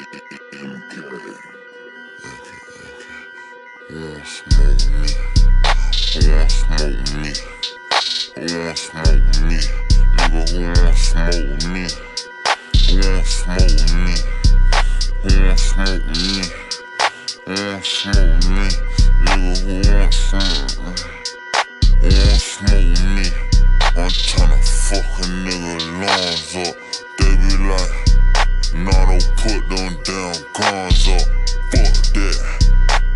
Who wanna smoke me? Who wanna smoke me? Who wanna smoke me? Nigga, who wanna smoke me? Who wanna smoke me? Who wanna smoke me? Who wanna smoke me? Nigga, who wanna smoke me? Who wanna smoke me? I'm tryna fuck a nigga lungs up. They be like, nah, don't put them damn guns up. Fuck that.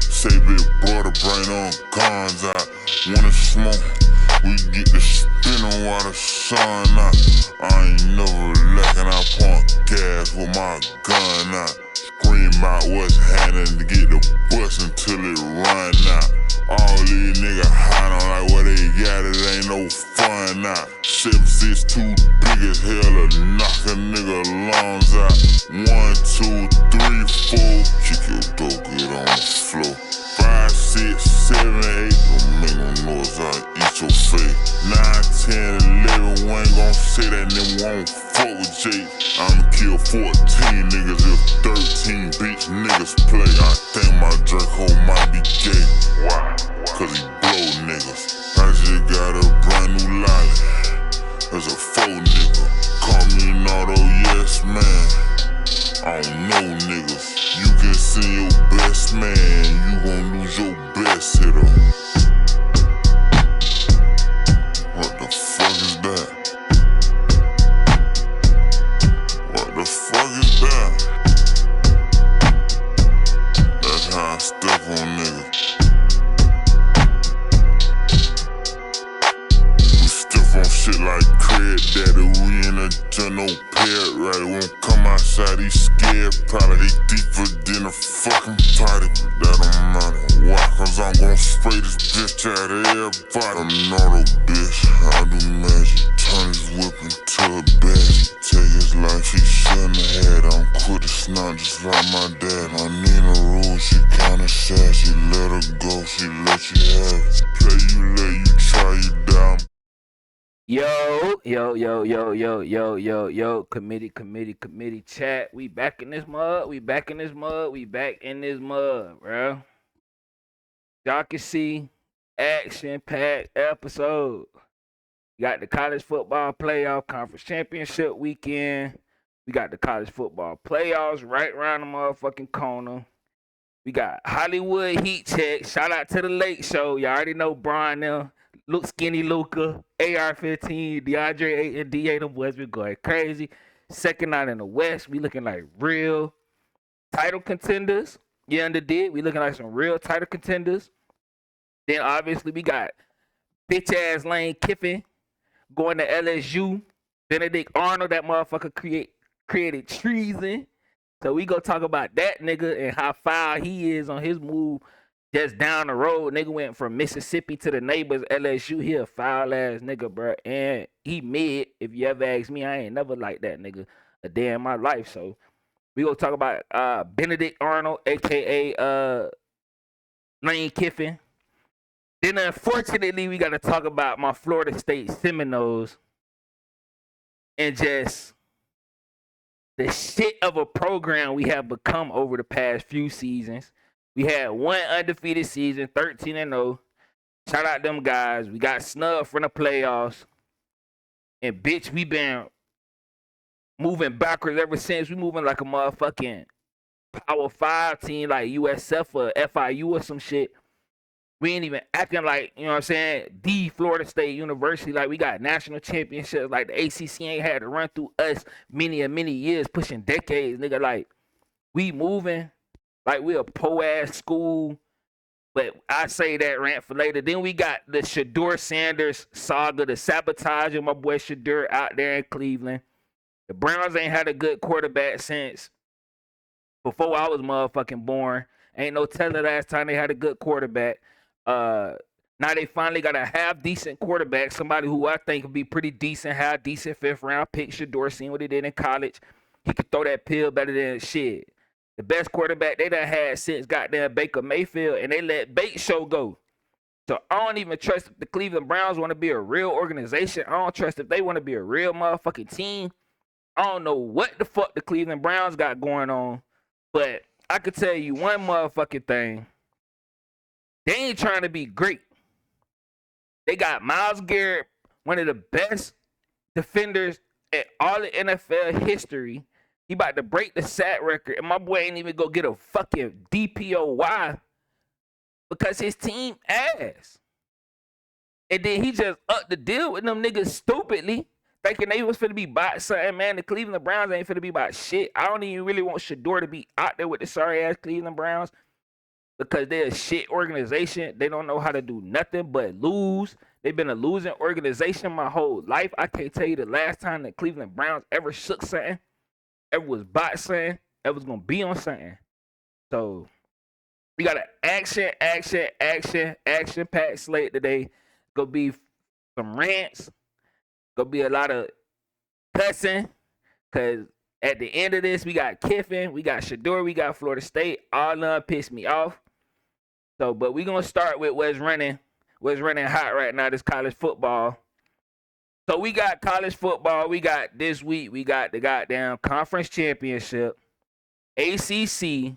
Say big brother, bring them guns out. Wanna smoke, we get the spinning while the sun out. I ain't never lacking, I pump gas with my gun out. Scream out what's happening to get the bus until it run out. All these niggas hiding like what they got, it ain't no fun out. 7'6" too big as hell to knock a nigga lungs out. 1, 2, 3, 4, kick your dope, get on the floor. 5, 6, 7, 8, don't make no noise, I'll eat your face. 9, 10, 11, we ain't gon' say that nigga won't fuck with Jake. I'ma kill 14 niggas if 13 bitch niggas play. I think my Draco might be gay. Why? Cause he blow niggas. I just got a brand new lolly. There's a faux nigga. Call me an auto yes man. I don't know niggas. You can send your best man, you gon' lose your best hitter. What the fuck is that? What the fuck is that? That's how I step on niggas. We step on shit like Craig Daddy, we in a general pet right. Won't come outside, he scared, probably they deeper than a fucking party. But that don't matter, why? Cause I'm gon' spray this bitch out of everybody. I'm not a bitch, I do magic. Turn his whip into a badge. Take his life, he shouldn't have had. I'm quick to snot just like my dad. I need a rule, she kinda sad. She let her go, she let you have it. Play you, let you try you down. Yo, committee chat. We back in this mud, bro. Y'all can see action-packed episode. We got the college football playoff conference championship weekend. We got the college football playoffs right around the motherfucking corner. We got Hollywood heat check. Shout out to the Late Show. Y'all already know Brian now. Look skinny Luka, AR-15, DeAndre 8 and DA, them boys been going crazy. Second night in the West, we looking like real title contenders. You underdid? We looking like some real title contenders. Then obviously we got bitch ass Lane Kiffin going to LSU. Benedict Arnold, that motherfucker created treason. So we go talk about that nigga and how foul he is on his move. Just down the road, nigga went from Mississippi to the neighbors LSU. He a foul ass nigga, bro. And he mid. If you ever ask me, I ain't never liked that nigga a day in my life. So we gonna talk about Benedict Arnold, aka Lane Kiffin. Then unfortunately, we gotta talk about my Florida State Seminoles and just the shit of a program we have become over the past few seasons. We had one undefeated season, 13-0. Shout out them guys. We got snubbed from the playoffs. And bitch, we been moving backwards ever since. We moving like a motherfucking Power 5 team like USF or FIU or some shit. We ain't even acting like, you know what I'm saying, the Florida State University. Like we got national championships. Like the ACC ain't had to run through us many years, pushing decades, nigga. Like we moving. Like we a po-ass school, but I say that rant for later. Then we got the Shedeur Sanders saga, the sabotaging my boy Shedeur out there in Cleveland. The Browns ain't had a good quarterback since before I was motherfucking born. Ain't no telling last time they had a good quarterback. Now they finally got a half decent quarterback, somebody who I think would be pretty decent, half decent 5th round pick. Shedeur, seen what he did in college. He could throw that pill better than shit. The best quarterback they done had since goddamn Baker Mayfield, and they let Bait Show go. So I don't even trust if the Cleveland Browns want to be a real organization. I don't trust if they want to be a real motherfucking team. I don't know what the fuck the Cleveland Browns got going on. But I could tell you one motherfucking thing. They ain't trying to be great. They got Myles Garrett, one of the best defenders in all the NFL history. He about to break the sack record, and my boy ain't even go get a fucking DPOY because his team ass. And then he just upped the deal with them niggas stupidly, thinking they was finna be about something, man. The Cleveland Browns ain't finna be about shit. I don't even really want Shedeur to be out there with the sorry ass Cleveland Browns because they're a shit organization. They don't know how to do nothing but lose. They've been a losing organization my whole life. I can't tell you the last time the Cleveland Browns ever shook something, ever was bought something, ever was gonna be on something. So we got an action-packed slate today. Gonna be some rants. Gonna be a lot of cussing. Cause at the end of this, we got Kiffin, we got Shedeur, we got Florida State. All of them pissed me off. So, but we gonna start with what's running hot right now. This college football. So we got college football. We got this week. We got the goddamn conference championship, ACC.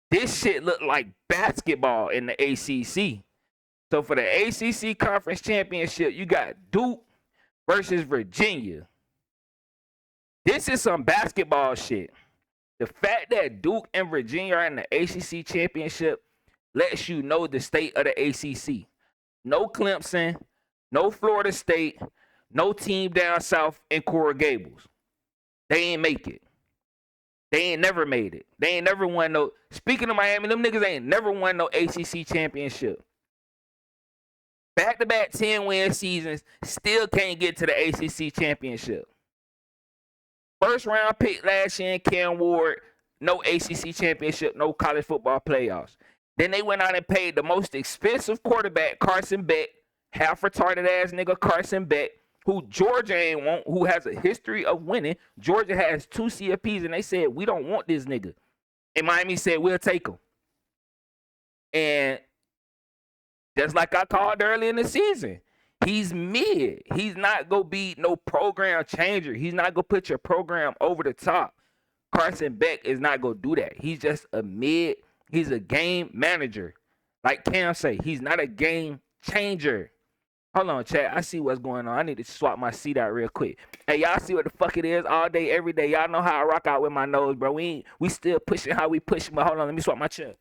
This shit look like basketball in the ACC. So for the ACC conference championship, you got Duke versus Virginia. This is some basketball shit. The fact that Duke and Virginia are in the ACC championship lets you know the state of the ACC. No Clemson, no Florida State, no team down south in Coral Gables. They ain't make it. They ain't never made it. They ain't never won no. Speaking of Miami, them niggas ain't never won no ACC championship. Back-to-back 10-win seasons, still can't get to the ACC championship. First round pick last year in Cam Ward, no ACC championship, no college football playoffs. Then they went out and paid the most expensive quarterback, Carson Beck, half retarded ass nigga Carson Beck, who Georgia ain't want, who has a history of winning. Georgia has 2 CFPs, and they said, we don't want this nigga. And Miami said, we'll take him. And just like I called early in the season, he's mid. He's not going to be no program changer. He's not going to put your program over the top. Carson Beck is not going to do that. He's just a mid. He's a game manager. Like Cam say, he's not a game changer. Hold on, chat. I see what's going on. I need to swap my seat out real quick. Hey, y'all see what the fuck it is all day, every day. Y'all know how I rock out with my nose, bro. We still pushing how we pushing, but hold on. Let me swap my chair.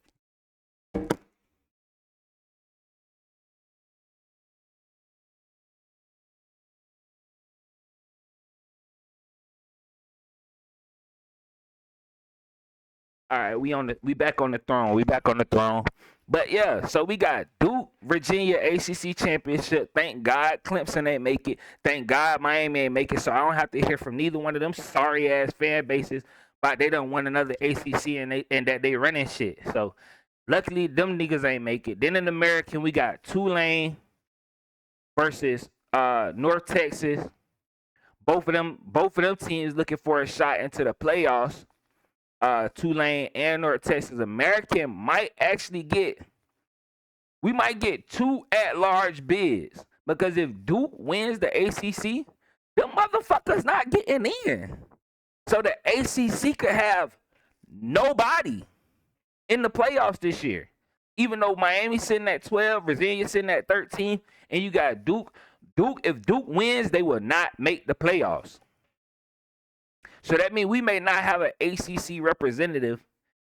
All right, we back on the throne. We back on the throne. But yeah, so we got Duke, Virginia, ACC championship. Thank God Clemson ain't make it. Thank God Miami ain't make it. So I don't have to hear from neither one of them sorry ass fan bases about they done won another ACC and that they running shit. So luckily them niggas ain't make it. Then in the American we got Tulane versus North Texas. Both of them teams looking for a shot into the playoffs. Tulane and North Texas. American might actually we might get 2 at-large bids because if Duke wins the ACC, them motherfuckers not getting in. So the ACC could have nobody in the playoffs this year. Even though Miami's sitting at 12, Virginia sitting at 13, and you got Duke. If Duke wins, they will not make the playoffs. So that means we may not have an ACC representative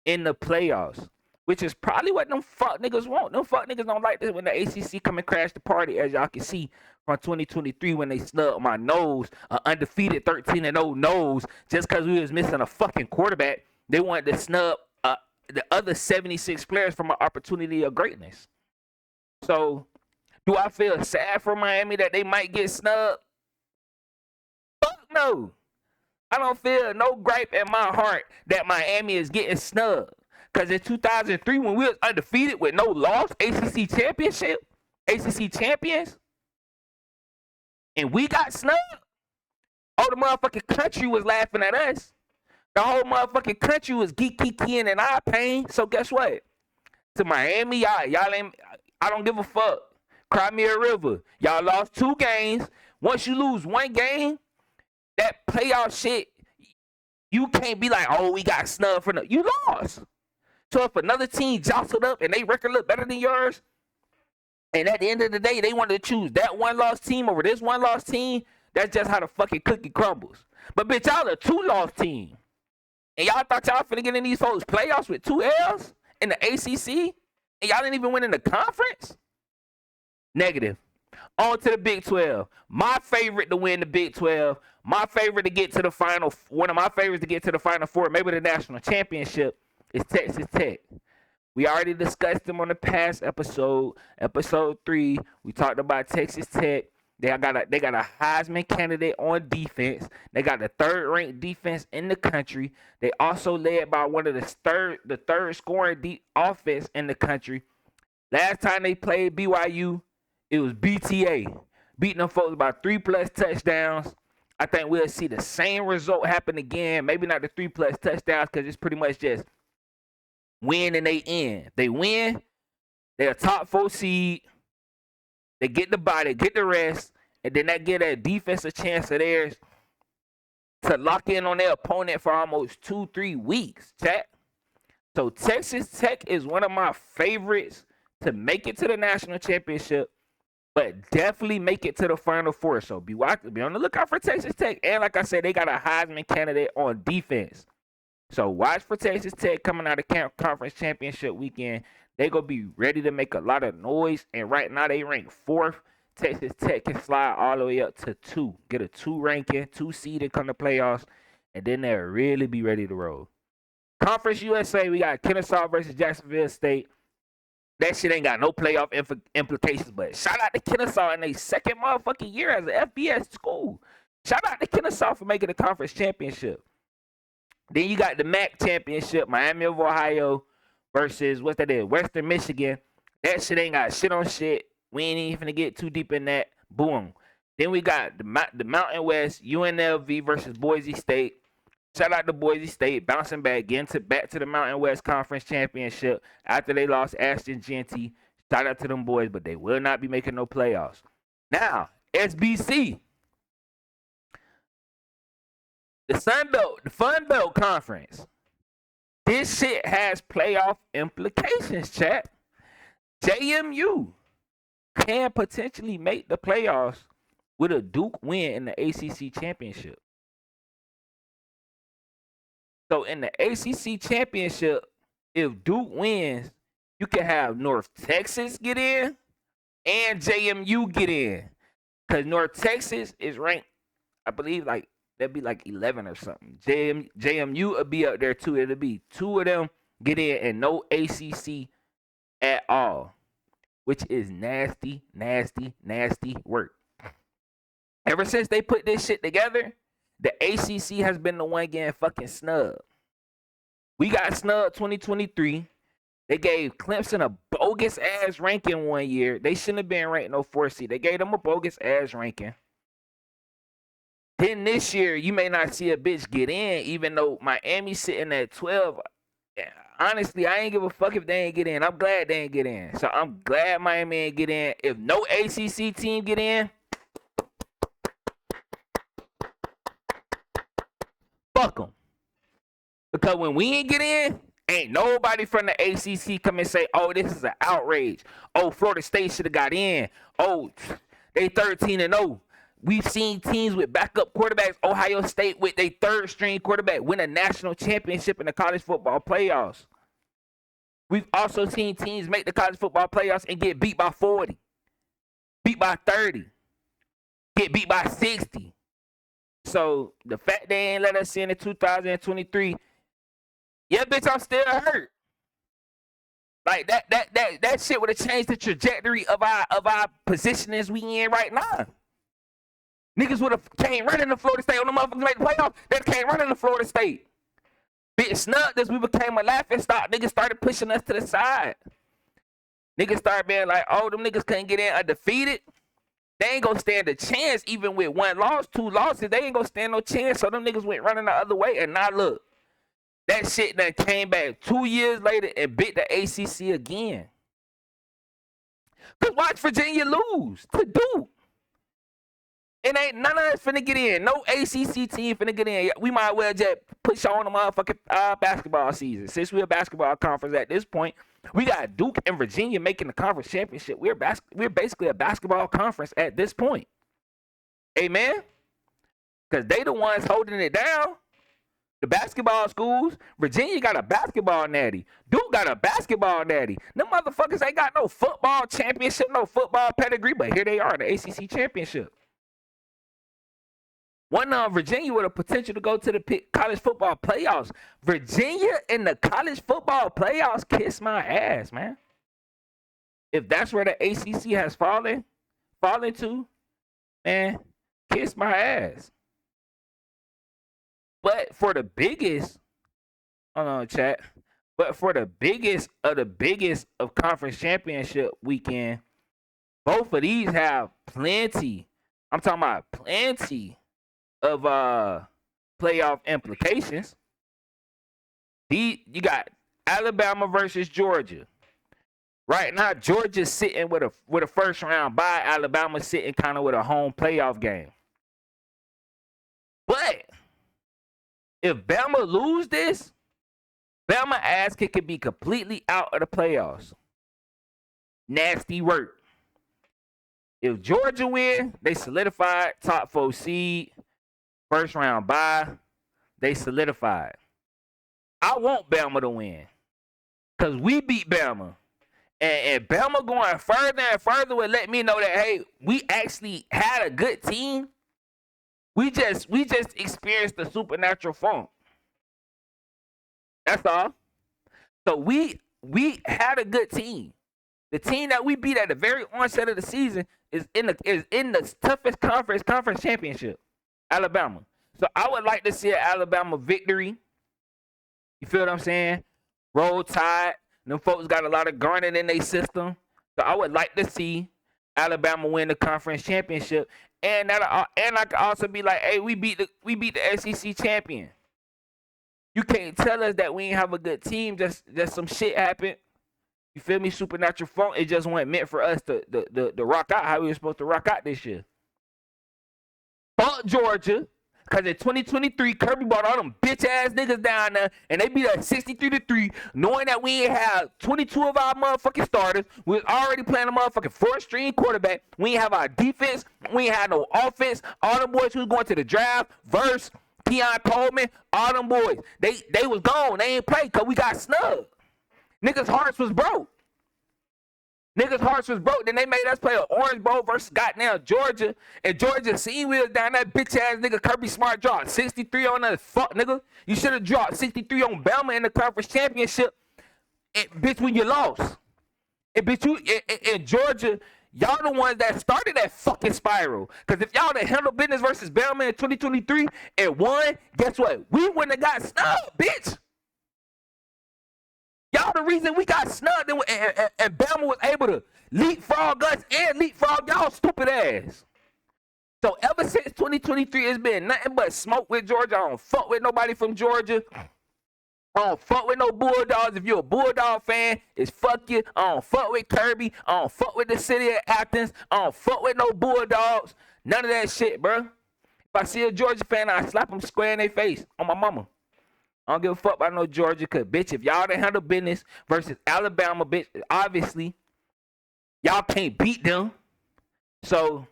in the playoffs, which is probably what them fuck niggas want. Them fuck niggas don't like this when the ACC come and crash the party, as y'all can see from 2023 when they snubbed my Noles, undefeated 13-0 Noles, just because we was missing a fucking quarterback. They wanted to snub the other 76 players from an opportunity of greatness. So do I feel sad for Miami that they might get snubbed? Fuck no. I don't feel no gripe in my heart that Miami is getting snubbed. Because in 2003, when we was undefeated with no loss, ACC championship, ACC champions, and we got snubbed, all the motherfucking country was laughing at us. The whole motherfucking country was geeking in our pain. So guess what? To Miami, y'all ain't, I don't give a fuck. Cry me a river. Y'all lost 2 games. Once you lose 1 game, that playoff shit, You can't be like, oh, we got snubbed for no. You lost. So if another team jostled up and they record look better than yours, and at the end of the day, they wanted to choose that one-loss team over this one-loss team, that's just how the fucking cookie crumbles. But bitch, y'all a two-loss team. And y'all thought y'all finna get in these folks' playoffs with 2 L's in the ACC? And y'all didn't even win in the conference? Negative. On to the Big 12. My favorite to win the Big 12. My favorite to get to the final. One of my favorites to get to the Final Four, maybe the national championship, is Texas Tech. We already discussed them on the past episode, episode 3. We talked about Texas Tech. They got a Heisman candidate on defense. They got the 3rd-ranked defense in the country. They also led by one of the third scoring offense in the country. Last time they played BYU, it was BTA, beating them folks by 3+ touchdowns. I think we'll see the same result happen again. Maybe not the 3+ touchdowns because it's pretty much just win and they end. They win, they're a top 4 seed. They get the bye, they get the rest, and then that give that defensive chance of theirs to lock in on their opponent for almost 2-3 weeks, chat. So Texas Tech is one of my favorites to make it to the national championship, but definitely make it to the Final Four. So be on the lookout for Texas Tech. And like I said, they got a Heisman candidate on defense. So watch for Texas Tech coming out of conference championship weekend. They're going to be ready to make a lot of noise. And right now they rank 4th. Texas Tech can slide all the way up to 2. Get a 2 ranking, 2 seed and come to playoffs. And then they'll really be ready to roll. Conference USA, we got Kennesaw versus Jacksonville State. That shit ain't got no playoff implications. But shout out to Kennesaw in their 2nd motherfucking year as an FBS school. Shout out to Kennesaw for making the conference championship. Then you got the MAC championship, Miami of Ohio versus Western Michigan. That shit ain't got shit on shit. We ain't even finna get too deep in that. Boom. Then we got the Mountain West, UNLV versus Boise State. Shout out to Boise State, bouncing back, back to the Mountain West Conference Championship after they lost Ashton Genty. Shout out to them boys, but they will not be making no playoffs. Now, SBC. The Fun Belt Conference. This shit has playoff implications, chat. JMU can potentially make the playoffs with a Duke win in the ACC championship. So in the ACC championship, if Duke wins, you can have North Texas get in and JMU get in. Because North Texas is ranked, I believe, like, that'd be like 11 or something. JMU will be up there too. It'll be 2 of them get in and no ACC at all, which is nasty, nasty, nasty work. Ever since they put this shit together, the ACC has been the one getting fucking snubbed. We got snubbed 2023. They gave Clemson a bogus ass ranking one year. They shouldn't have been ranked no 4 seed. They gave them a bogus ass ranking. Then this year, you may not see a bitch get in, even though Miami's sitting at 12. Honestly, I ain't give a fuck if they ain't get in. I'm glad they ain't get in. So I'm glad Miami ain't get in. If no ACC team get in, fuck them. Because when we ain't get in, ain't nobody from the ACC come and say, oh, this is an outrage. Oh, Florida State should have got in. Oh, they 13-0. We've seen teams with backup quarterbacks, Ohio State with their 3rd-string quarterback win a national championship in the college football playoffs. We've also seen teams make the college football playoffs and get beat by 40, beat by 30, get beat by 60. So the fact they ain't let us in 2023, yeah, bitch, I'm still hurt. Like that shit would have changed the trajectory of our position as we in right now. Niggas would have came running to Florida State on the motherfuckers made the playoffs. They came running to Florida State. Bitch snubbed us. We became a laughing stock. Niggas started pushing us to the side. Niggas started being like, oh, them niggas couldn't get in undefeated. They ain't gonna stand a chance even with 1 loss, 2 losses. They ain't gonna stand no chance. So them niggas went running the other way. And now look, that shit done came back 2 years later and bit the ACC again. Cause watch Virginia lose to Duke. It ain't none of us finna get in. No ACC team finna get in. We might well just push on the motherfucking basketball season. Since we're a basketball conference at this point, we got Duke and Virginia making the conference championship. We're basically a basketball conference at this point. Amen? Because they the ones holding it down. The basketball schools. Virginia got a basketball natty. Duke got a basketball natty. Them motherfuckers ain't got no football championship, no football pedigree, but here they are, the ACC championship. One Virginia with a potential to go to the college football playoffs. Virginia in the college football playoffs, kiss my ass, man. If that's where the ACC has fallen to, man, kiss my ass. But for the biggest, hold on, chat. But for the biggest of conference championship weekend, both of these have plenty. I'm talking about plenty of playoff implications. You got Alabama versus Georgia. Right now, Georgia's sitting with a first round bye. Alabama's sitting kind of with a home playoff game. But if Bama lose this, Bama ass kick could be completely out of the playoffs. Nasty work. If Georgia win, they solidified top 4 seed. First round bye, they solidified. I want Bama to win because we beat Bama. And Bama going further and further would let me know that, hey, we actually had a good team. We just experienced the supernatural funk. That's all. So we had a good team. The team that we beat at the very onset of the season is in the toughest conference championship, Alabama. So I would like to see an Alabama victory. You feel what I'm saying? Roll Tide. Them folks got a lot of garnet in their system. So I would like to see Alabama win the conference championship. And I could also be like, hey, we beat the SEC champion. You can't tell us that we ain't have a good team. Just some shit happened. You feel me? Supernatural funk. It just wasn't meant for us to rock out how we were supposed to rock out this year. Fuck Georgia. Because in 2023, Kirby brought all them bitch-ass niggas down there, and they beat us 63-3, knowing that we ain't have 22 of our motherfucking starters. We was already playing a motherfucking fourth-string quarterback. We ain't have our defense. We ain't had no offense. All them boys who was going to the draft, Verse, Keon Coleman, all them boys, they was gone. They ain't played because we got snubbed. Niggas' hearts was broke. Then they made us play an Orange Bowl versus goddamn Georgia. And Georgia seen we was down that bitch ass nigga Kirby Smart dropped 63 on us. Fuck nigga. You should have dropped 63 on Bama in the conference championship. And bitch, when you lost. And bitch, you in Georgia, y'all the ones that started that fucking spiral. Cause if y'all done handle business versus Bama in 2023 and won, guess what? We wouldn't have got snubbed, bitch. Y'all the reason we got snubbed and Bama was able to leapfrog us and leapfrog y'all stupid ass. So ever since 2023, it's been nothing but smoke with Georgia. I don't fuck with nobody from Georgia. I don't fuck with no Bulldogs. If you're a Bulldog fan, it's fuck you. I don't fuck with Kirby. I don't fuck with the city of Athens. I don't fuck with no Bulldogs. None of that shit, bro. If I see a Georgia fan, I slap them square in their face on my mama. I don't give a fuck about no Georgia, cause bitch, if y'all done handle business versus Alabama, bitch, obviously y'all can't beat them. So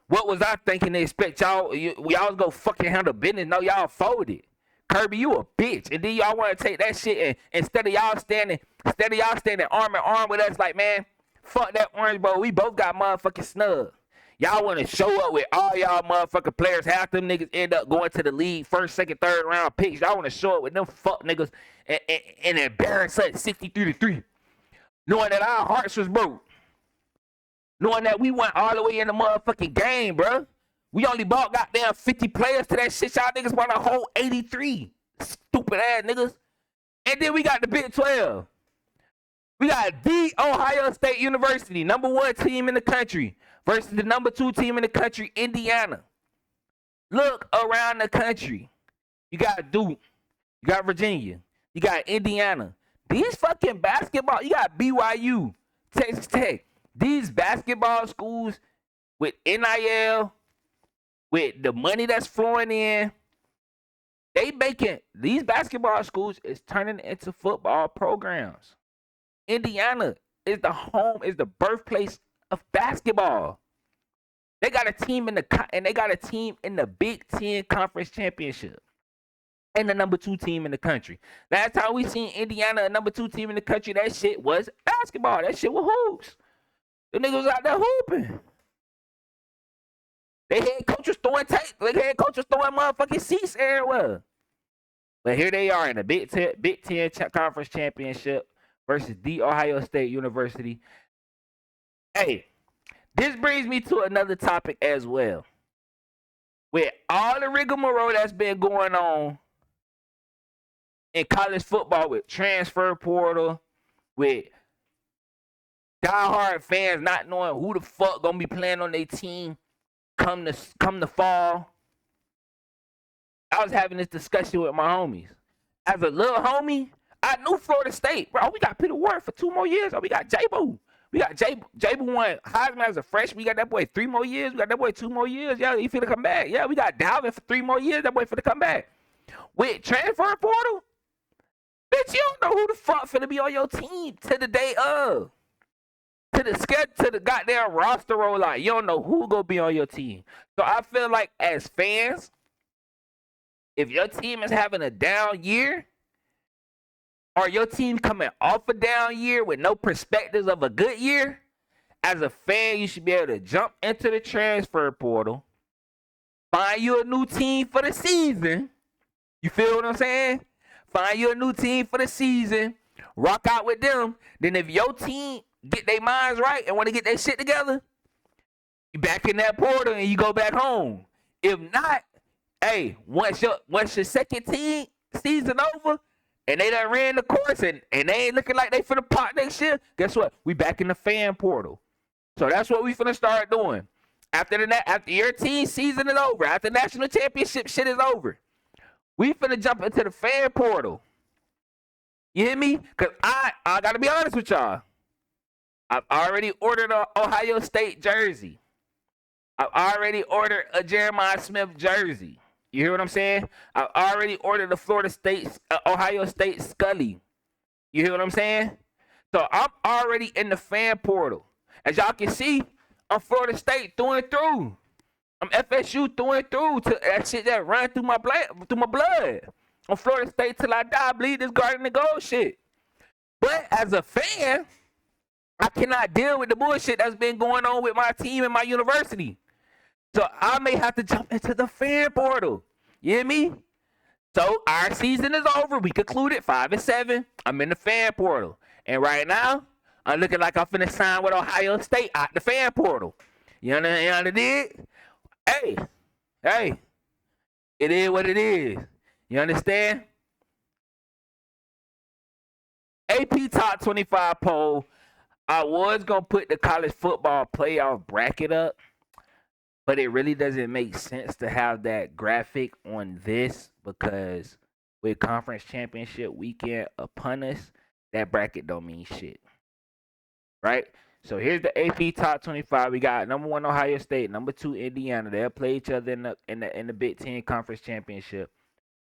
what was I thinking to expect y'all? Y'all go fucking handle business? No, y'all folded. Kirby, you a bitch, and then y'all want to take that shit and instead of y'all standing arm in arm with us, like, man, fuck that Orange Bowl. We both got motherfucking snub. Y'all want to show up with all y'all motherfucking players. Half them niggas end up going to the league first, second, third round picks. Y'all want to show up with them fuck niggas and embarrass us 63-3. Knowing that our hearts was broke. Knowing that we went all the way in the motherfucking game, bro. We only bought goddamn 50 players to that shit. Y'all niggas bought a whole 83. Stupid ass niggas. And then we got the Big 12. We got the Ohio State University, #1 team in the country, versus the #2 team in the country, Indiana. Look around the country. You got Duke. You got Virginia. You got Indiana. These fucking basketball, you got BYU, Texas Tech. These basketball schools with NIL, with the money that's flowing in, they making these basketball schools is turning into football programs. Indiana is the birthplace of basketball. They got a team in the Big Ten Conference Championship. And the number 2 team in the country. Last time we seen Indiana, a number 2 team in the country, that shit was basketball. That shit was hoops. The niggas was out there hooping. They had coaches throwing motherfucking seats everywhere. But here they are in the Big Ten Conference Championship versus the Ohio State University. Hey, this brings me to another topic as well. With all the rigmarole that's been going on in college football with transfer portal, with diehard fans not knowing who the fuck gonna be playing on their team come the fall. I was having this discussion with my homies. As a little homie, I knew Florida State. Bro, we got Peter Ward for 2 more years. Oh, we got J-Boo. We got J-Boo won Heisman as a freshman. We got that boy 3 more years. We got that boy 2 more years. Yeah, he finna come back. Yeah, we got Dalvin for 3 more years. That boy finna come back. With transfer portal, bitch, you don't know who the fuck finna be on your team to the day of. To the goddamn roster roll out. You don't know who gonna be on your team. So I feel like as fans, if your team is having a down year, or your team coming off a down year with no perspectives of a good year, as a fan, you should be able to jump into the transfer portal, find you a new team for the season. You feel what I'm saying? Find you a new team for the season, rock out with them. Then if your team get their minds right and want to get their shit together, you back in that portal and you go back home. If not, hey, once your second team season over and they done ran the course and they ain't looking like they finna pop next year, guess what? We back in the fan portal. So that's what we finna start doing. After your team season is over, after national championship shit is over, we finna jump into the fan portal. You hear me? Cause I gotta be honest with y'all. I've already ordered an Ohio State jersey. I've already ordered a Jeremiah Smith jersey. You hear what I'm saying? I've already ordered the Ohio State Scully. You hear what I'm saying? So I'm already in the fan portal. As y'all can see, I'm Florida State through and through. I'm FSU through and through. To that shit that run through my blood. I'm Florida State till I die. Bleed this garden and gold shit. But as a fan, I cannot deal with the bullshit that's been going on with my team and my university. So I may have to jump into the fan portal. You hear me? So our season is over. We concluded 5-7. I'm in the fan portal. And right now, I'm looking like I'm finna sign with Ohio State out the fan portal. You understand? Hey, it is what it is. You understand? AP Top 25 poll. I was going to put the college football playoff bracket up, but it really doesn't make sense to have that graphic on this because with conference championship weekend upon us, that bracket don't mean shit. Right? So here's the AP Top 25. We got number 1 Ohio State, number 2 Indiana. They'll play each other in the Big Ten Conference Championship.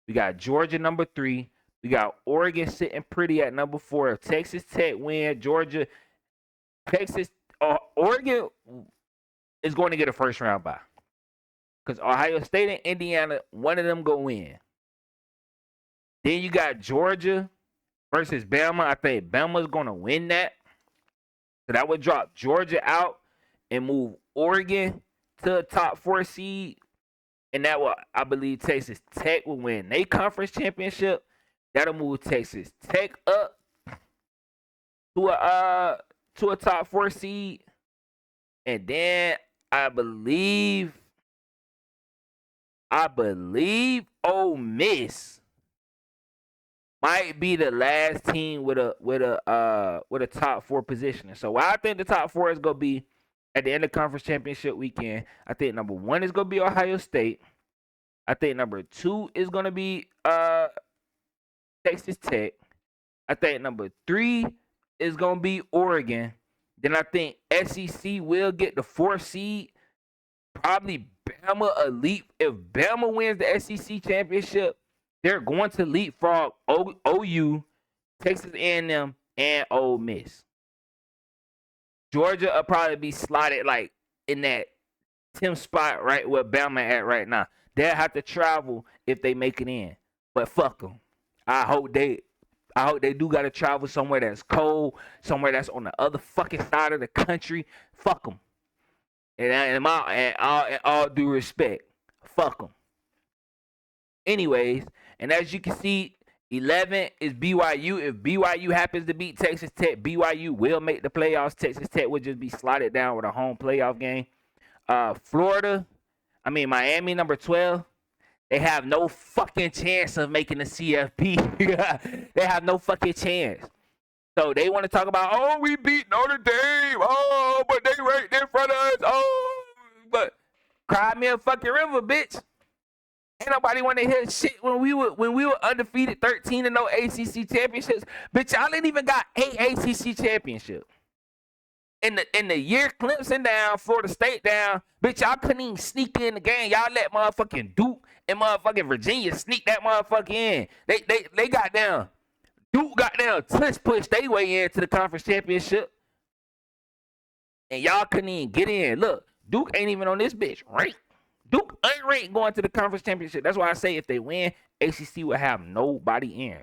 We got Georgia number 3. We got Oregon sitting pretty at number 4. If Texas Tech win, Oregon is going to get a first round bye. Because Ohio State and Indiana, one of them go win. Then you got Georgia versus Bama. I think Bama's going to win that. So that would drop Georgia out and move Oregon to a top 4 seed. And that will, I believe, Texas Tech will win their conference championship. That'll move Texas Tech up to a top 4 seed. And then I believe Ole Miss might be the last team with a top 4 position. So I think the top 4 is gonna be at the end of conference championship weekend. I think number 1 is gonna be Ohio State. I think number 2 is gonna be Texas Tech. I think number 3 is gonna be Oregon. Then I think SEC will get the 4th seed. Probably if Bama wins the SEC championship, they're going to leapfrog OU, Texas A&M, and Ole Miss. Georgia will probably be slotted like in that 10th spot right where Bama at right now. They'll have to travel if they make it in. But fuck them. I hope they do gotta travel somewhere that's cold, somewhere that's on the other fucking side of the country. Fuck them. And all due respect, fuck them. Anyways, and as you can see, 11 is BYU. If BYU happens to beat Texas Tech, BYU will make the playoffs. Texas Tech would just be slotted down with a home playoff game. Miami, number 12. They have no fucking chance of making the CFP. They have no fucking chance. So they want to talk about, oh, we beat Notre Dame. Oh, but they right in front of us. Oh, but cry me a fucking river, bitch. Ain't nobody want to hear shit when we were undefeated 13-0 ACC championships. Bitch, y'all ain't even got 8 ACC championships. In the year Clemson down, Florida State down, bitch, y'all couldn't even sneak in the game. Y'all let motherfucking Duke and motherfucking Virginia sneak that motherfucker in. They got down. Duke got down, push they way into the conference championship. And y'all couldn't even get in. Look, Duke ain't even on this bitch, right? Duke ain't ranked going to the conference championship. That's why I say if they win, ACC will have nobody in.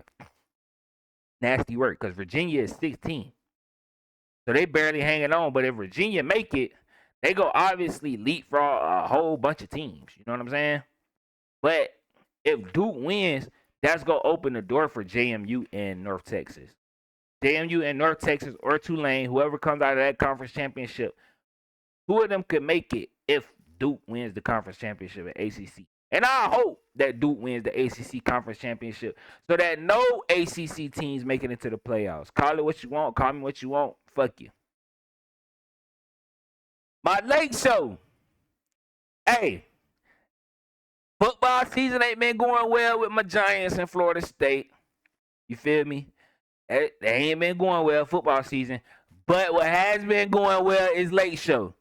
Nasty work, because Virginia is 16. So they barely hanging on. But if Virginia make it, they go obviously leapfrog a whole bunch of teams. You know what I'm saying? But if Duke wins, that's going to open the door for JMU and North Texas. JMU and North Texas or Tulane, whoever comes out of that conference championship, two of them could make it if Duke wins the conference championship at ACC. And I hope that Duke wins the ACC conference championship so that no ACC teams make it into the playoffs. Call it what you want. Call me what you want. Fuck you. My late show. Hey, football season ain't been going well with my Giants in Florida State. You feel me? They ain't been going well football season. But what has been going well is late show.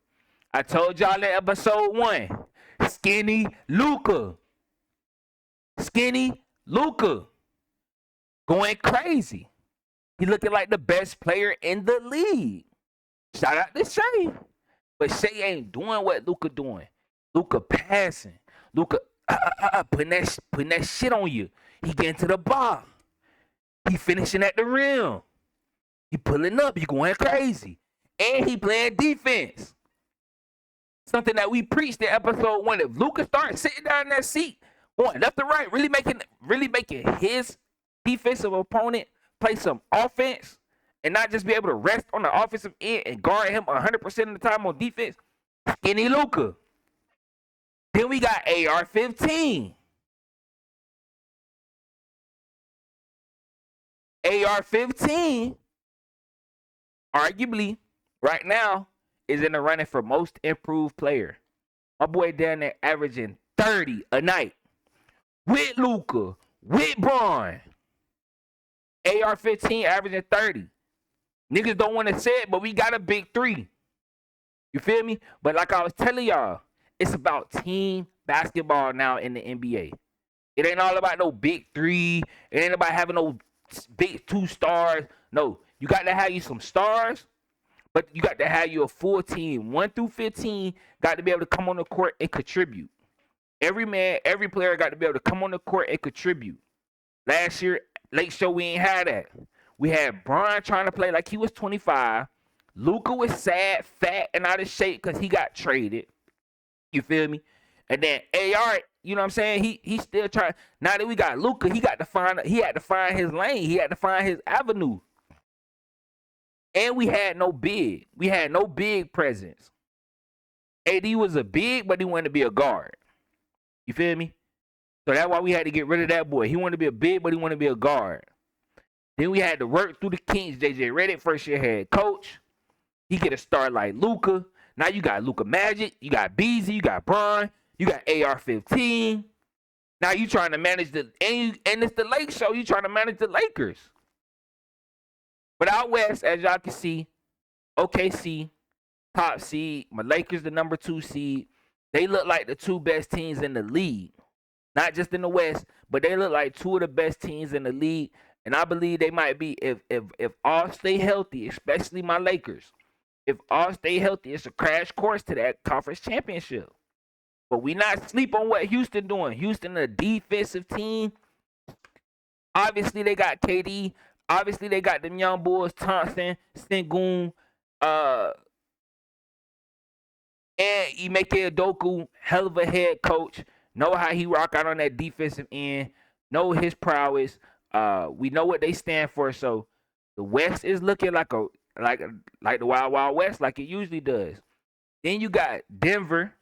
I told y'all in episode 1. Skinny Luka. Going crazy. He looking like the best player in the league. Shout out to Shay. But Shay ain't doing what Luka doing. Luka passing. Luka putting that shit on you. He getting to the bar. He finishing at the rim. He pulling up. He going crazy. And he playing defense. Something that we preached in episode 1. If Luka starts sitting down in that seat, going left to right, really making his defensive opponent play some offense and not just be able to rest on the offensive end and guard him 100% of the time on defense, skinny Luka. Then we got AR-15. AR-15, arguably, right now, is in the running for most improved player. My boy down there averaging 30 a night. With Luka, with Braun. AR-15 averaging 30. Niggas don't want to say it, but we got a big 3. You feel me? But like I was telling y'all, it's about team basketball now in the NBA. It ain't all about no big 3. It ain't about having no big 2 stars. No, you got to have you some stars, but you got to have you a full team. 1 through 15 got to be able to come on the court and contribute. Every player got to be able to come on the court and contribute. Last year, late show, we ain't had that. We had Brian trying to play like he was 25. Luka was sad, fat, and out of shape because he got traded. You feel me? And then AR, you know what I'm saying? He still trying. Now that we got Luka, he had to find his lane. He had to find his avenue. And we had no big. We had no big presence. AD was a big, but he wanted to be a guard. You feel me? So that's why we had to get rid of that boy. He wanted to be a big, but he wanted to be a guard. Then we had to work through the kinks. JJ Redick, first year head coach. He get a start like Luka. Now you got Luka Magic. You got Beasley. You got Braun. You got AR-15. Now you trying to manage and it's the Lake show. You trying to manage the Lakers. But out west, as y'all can see, OKC, top seed. My Lakers, the number 2 seed. They look like the two best teams in the league. Not just in the West, but they look like two of the best teams in the league. And I believe they might be if all stay healthy, especially my Lakers. If all stay healthy, it's a crash course to that conference championship. But we not sleep on what Houston doing. Houston, a defensive team. Obviously, they got KD. Obviously, they got them young boys, Thompson, Sengun, and Emeka Doku, hell of a head coach. Know how he rock out on that defensive end. Know his prowess. We know what they stand for. So the West is looking like the Wild Wild West, like it usually does. Then you got Denver.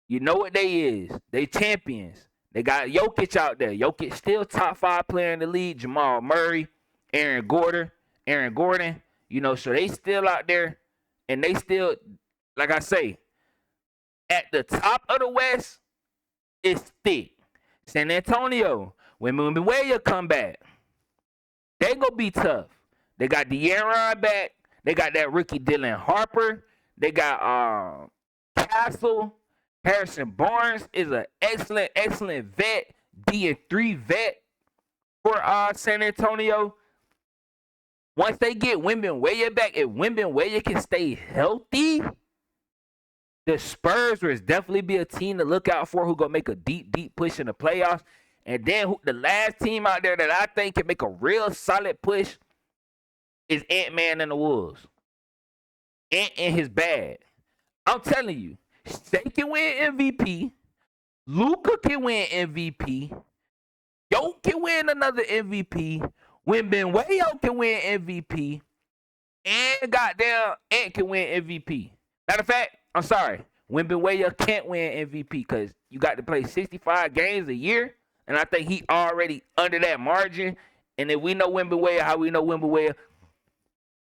You know what they is. They champions. They got Jokic out there. Jokic still top 5 player in the league. Jamal Murray, Aaron Gordon. You know, so they still out there. And they still, like I say, at the top of the West, it's thick. San Antonio, when Wembeya come back, they gonna be tough. They got De'Aaron back. They got that rookie Dylan Harper. They got Castle. Harrison Barnes is an excellent vet, D3 vet for San Antonio. Once they get Wembeya back, if Wembeya can stay healthy, the Spurs will definitely be a team to look out for who gonna make a deep push in the playoffs. And then the last team out there that I think can make a real solid push is Ant-Man and the Wolves. Ant and his bag. I'm telling you, they can win MVP. Luka can win MVP. Yo can win another MVP. Wembeya can win MVP. And goddamn Ant can win MVP. Matter of fact, I'm sorry. Wembeya can't win MVP because you got to play 65 games a year. And I think he already under that margin. And if we know Wembeya, how we know Wembeya,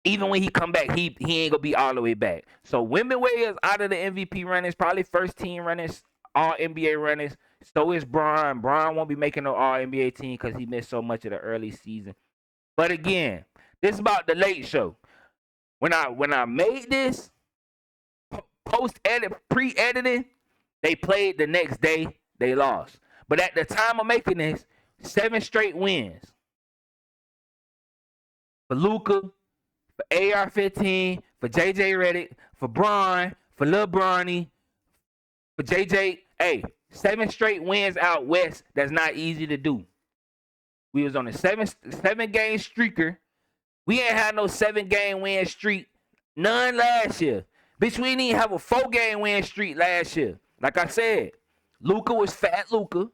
even when he come back, he ain't gonna be all the way back. So Wembeya is out of the MVP runnings, probably first team runnings, all NBA runnings. So is Bron. Bron won't be making no all NBA team because he missed so much of the early season. But again, this is about the late show. When I made this pre-editing, they played the next day, they lost. But at the time of making this, 7 straight wins for Luka, for AR-15, for JJ Redick, for Bron, for Lil Bronny, for JJ. Hey, 7 straight wins out west. That's not easy to do. We was on a 7-game streaker. We ain't had no 7-game win streak. None last year. Bitch, we didn't even have a 4-game win streak last year. Like I said, Luka was fat Luka.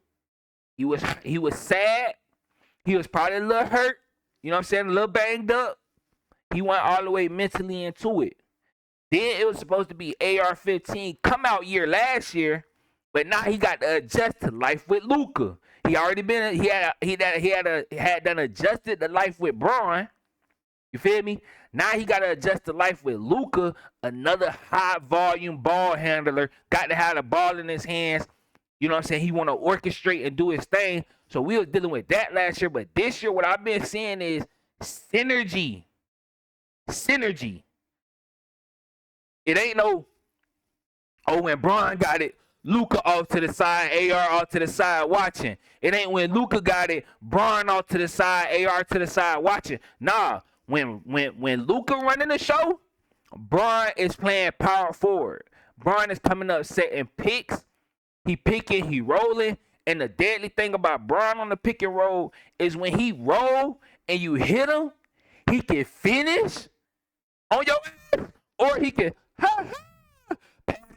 He was sad. He was probably a little hurt. You know what I'm saying? A little banged up. He went all the way mentally into it. Then it was supposed to be AR-15 come out year last year, but now he got to adjust to life with Luka. He already been had done adjusted to life with Bron. You feel me? Now he got to adjust to life with Luka, another high volume ball handler. Got to have the ball in his hands. You know what I'm saying? He want to orchestrate and do his thing. So we was dealing with that last year. But this year, what I've been seeing is synergy. Synergy. It ain't no, oh, when Bron got it, Luka off to the side, AR off to the side watching. It ain't when Luka got it, Bron off to the side, AR to the side watching. Nah, when Luka running the show, Bron is playing power forward. Bron is coming up setting picks. He picking, he rolling. And the deadly thing about Bron on the pick and roll is when he roll and you hit him, he can finish on your ass, or he can pass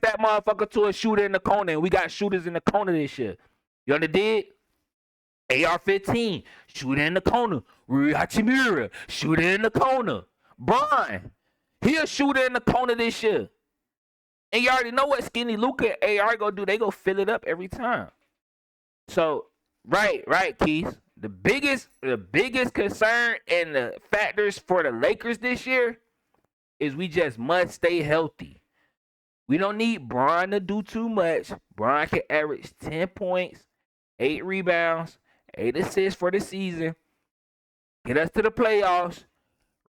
that motherfucker to a shooter in the corner. And we got shooters in the corner this year. You understand? AR-15, shooter in the corner. Rui Hachimura, shooter in the corner. Bron, he a shooter in the corner this year. And you already know what Skinny Luka and AR go do. They go fill it up every time. So, right, Keith. The biggest concern and the factors for the Lakers this year is we just must stay healthy. We don't need Bron to do too much. Bron can average 10 points, 8 rebounds, 8 assists for the season. Get us to the playoffs.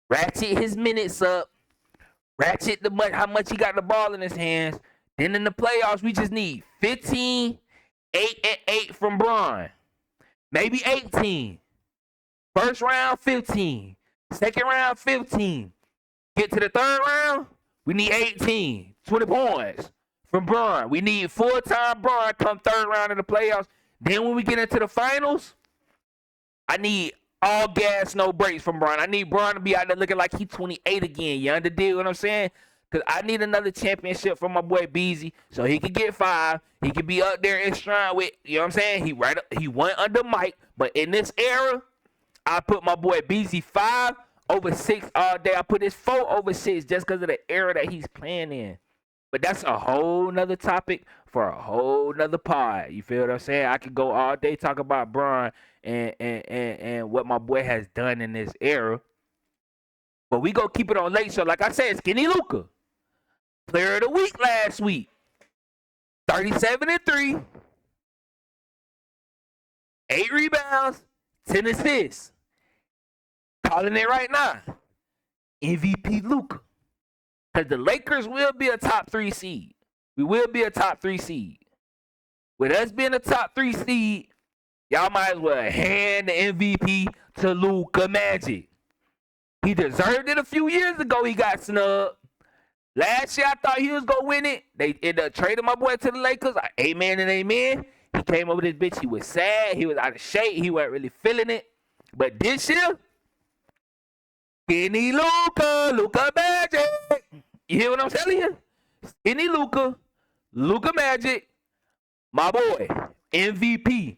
Ratchet his minutes up. ratchet how much he got the ball in his hands. Then in the playoffs, we just need 15, 8, and 8 from Bron. Maybe 18. First round, 15. Second round, 15. Get to the third round, we need 18. 20 points from Bron. We need full-time Bron come third round in the playoffs. Then when we get into the finals, I need all gas, no brakes from Bron. I need Bron to be out there looking like he's 28 again. You understand what I'm saying? Because I need another championship from my boy Beezy so he can get 5. He can be up there in stride with, you know what I'm saying? He went under Mike. But in this era, I put my boy Beezy 5 over 6 all day. I put his 4 over 6 just because of the era that he's playing in. But that's a whole nother topic for a whole nother pod. You feel what I'm saying? I could go all day talk about Bron and what my boy has done in this era. But we go keep it on late show. Like I said, Skinny Luka. Player of the week last week. 37-3. 8 rebounds. 10 assists. Calling it right now. MVP Luka. Because the Lakers will be a top 3 seed. We will be a top 3 seed. With us being a top 3 seed, y'all might as well hand the MVP to Luka Magic. He deserved it a few years ago. He got snubbed. Last year, I thought he was going to win it. They ended up trading my boy to the Lakers. Amen and amen. He came over this bitch. He was sad. He was out of shape. He wasn't really feeling it. But this year, Skinny Luka Magic. You hear what I'm telling you? Skinny Luka Magic, my boy, MVP.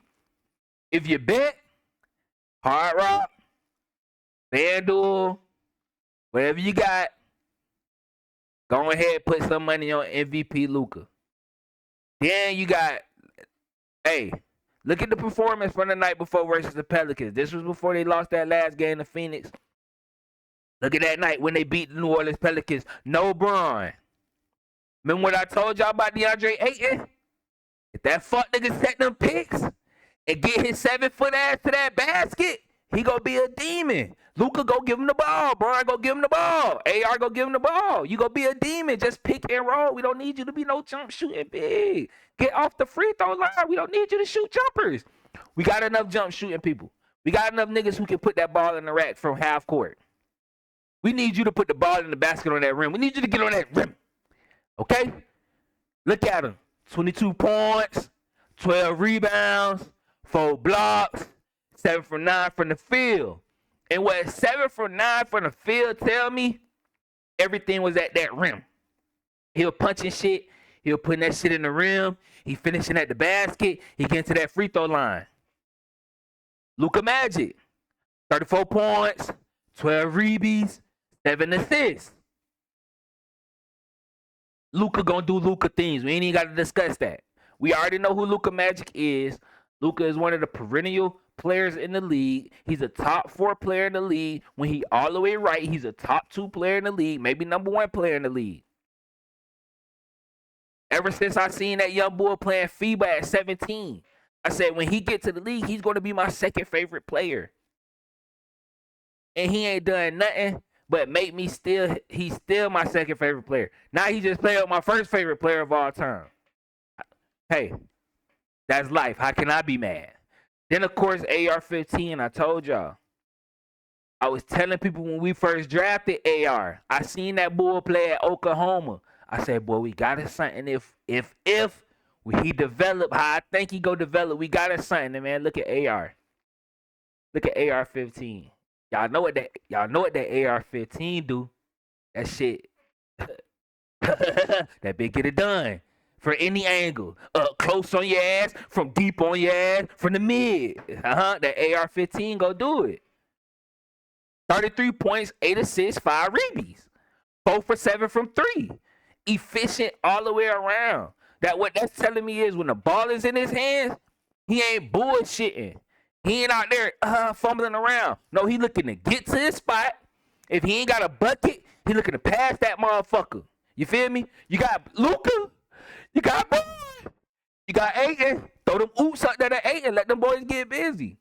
If you bet, Hard Rock, FanDuel, whatever you got, go ahead and put some money on MVP Luka. Then you got, hey, look at the performance from the night before versus the Pelicans. This was before they lost that last game to Phoenix. Look at that night when they beat the New Orleans Pelicans. No Bron. Remember what I told y'all about DeAndre Ayton? If that fuck nigga set them picks and get his 7-foot ass to that basket, he gonna be a demon. Luka go give him the ball. Bron go give him the ball. AR go give him the ball. You gonna be a demon. Just pick and roll. We don't need you to be no jump shooting big. Get off the free throw line. We don't need you to shoot jumpers. We got enough jump shooting people. We got enough niggas who can put that ball in the rack from half court. We need you to put the ball in the basket on that rim. We need you to get on that rim. Okay? Look at him. 22 points, 12 rebounds, 4 blocks, 7 for 9 from the field. And what 7 for 9 from the field tell me, everything was at that rim. He was punching shit. He was putting that shit in the rim. He finishing at the basket. He getting to that free throw line. Luka Magic, 34 points, 12 rebounds, 7 assists. Luka gonna do Luka things. We ain't even got to discuss that. We already know who Luka Magic is. Luka is one of the perennial players in the league. He's a top 4 player in the league. When he all the way right, he's a top 2 player in the league, maybe number 1 player in the league. Ever since I seen that young boy playing FIBA at 17, I said when he get to the league, he's going to be my second favorite player. And he ain't done nothing but make me he's still my second favorite player. Now he just played with my first favorite player of all time. Hey, that's life. How can I be mad? Then, of course, AR-15, I told y'all. I was telling people when we first drafted AR, I seen that boy play at Oklahoma. I said, boy, we got us something if he develop how I think he go develop, we got us something, man. Look at AR. Look at AR-15. Y'all know what that AR-15 do. That shit. That bitch get it done. From any angle. Up close on your ass, from deep on your ass, from the mid. That AR-15 go do it. 33 points, 8 assists, 5 rebounds. 4 for 7 from 3. Efficient all the way around. What that's telling me is when the ball is in his hands, he ain't bullshitting. He ain't out there fumbling around. No, he looking to get to his spot. If he ain't got a bucket, he looking to pass that motherfucker. You feel me? You got Luka. You got boy. You got Ayton. Throw them oops out there to Ayton. Let them boys get busy.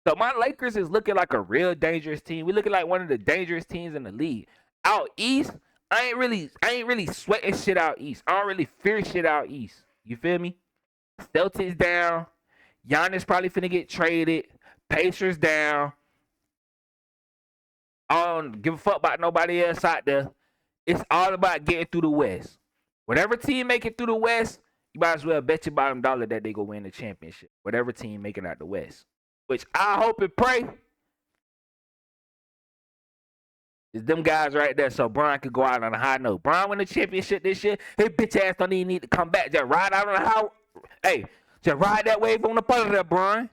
So my Lakers is looking like a real dangerous team. We looking like one of the dangerous teams in the league. Out east, I ain't really sweating shit out east. I don't really fear shit out east. You feel me? Celtics down. Giannis probably finna get traded. Pacers down. I don't give a fuck about nobody else out there. It's all about getting through the West. Whatever team make it through the West, you might as well bet your bottom dollar that they go win the championship. Whatever team making out the West. Which I hope and pray is them guys right there so Bron could go out on a high note. Bron win the championship this year. His bitch ass don't even need to come back. Just ride out on the high. Hey, just ride that wave on the part of that, Bron.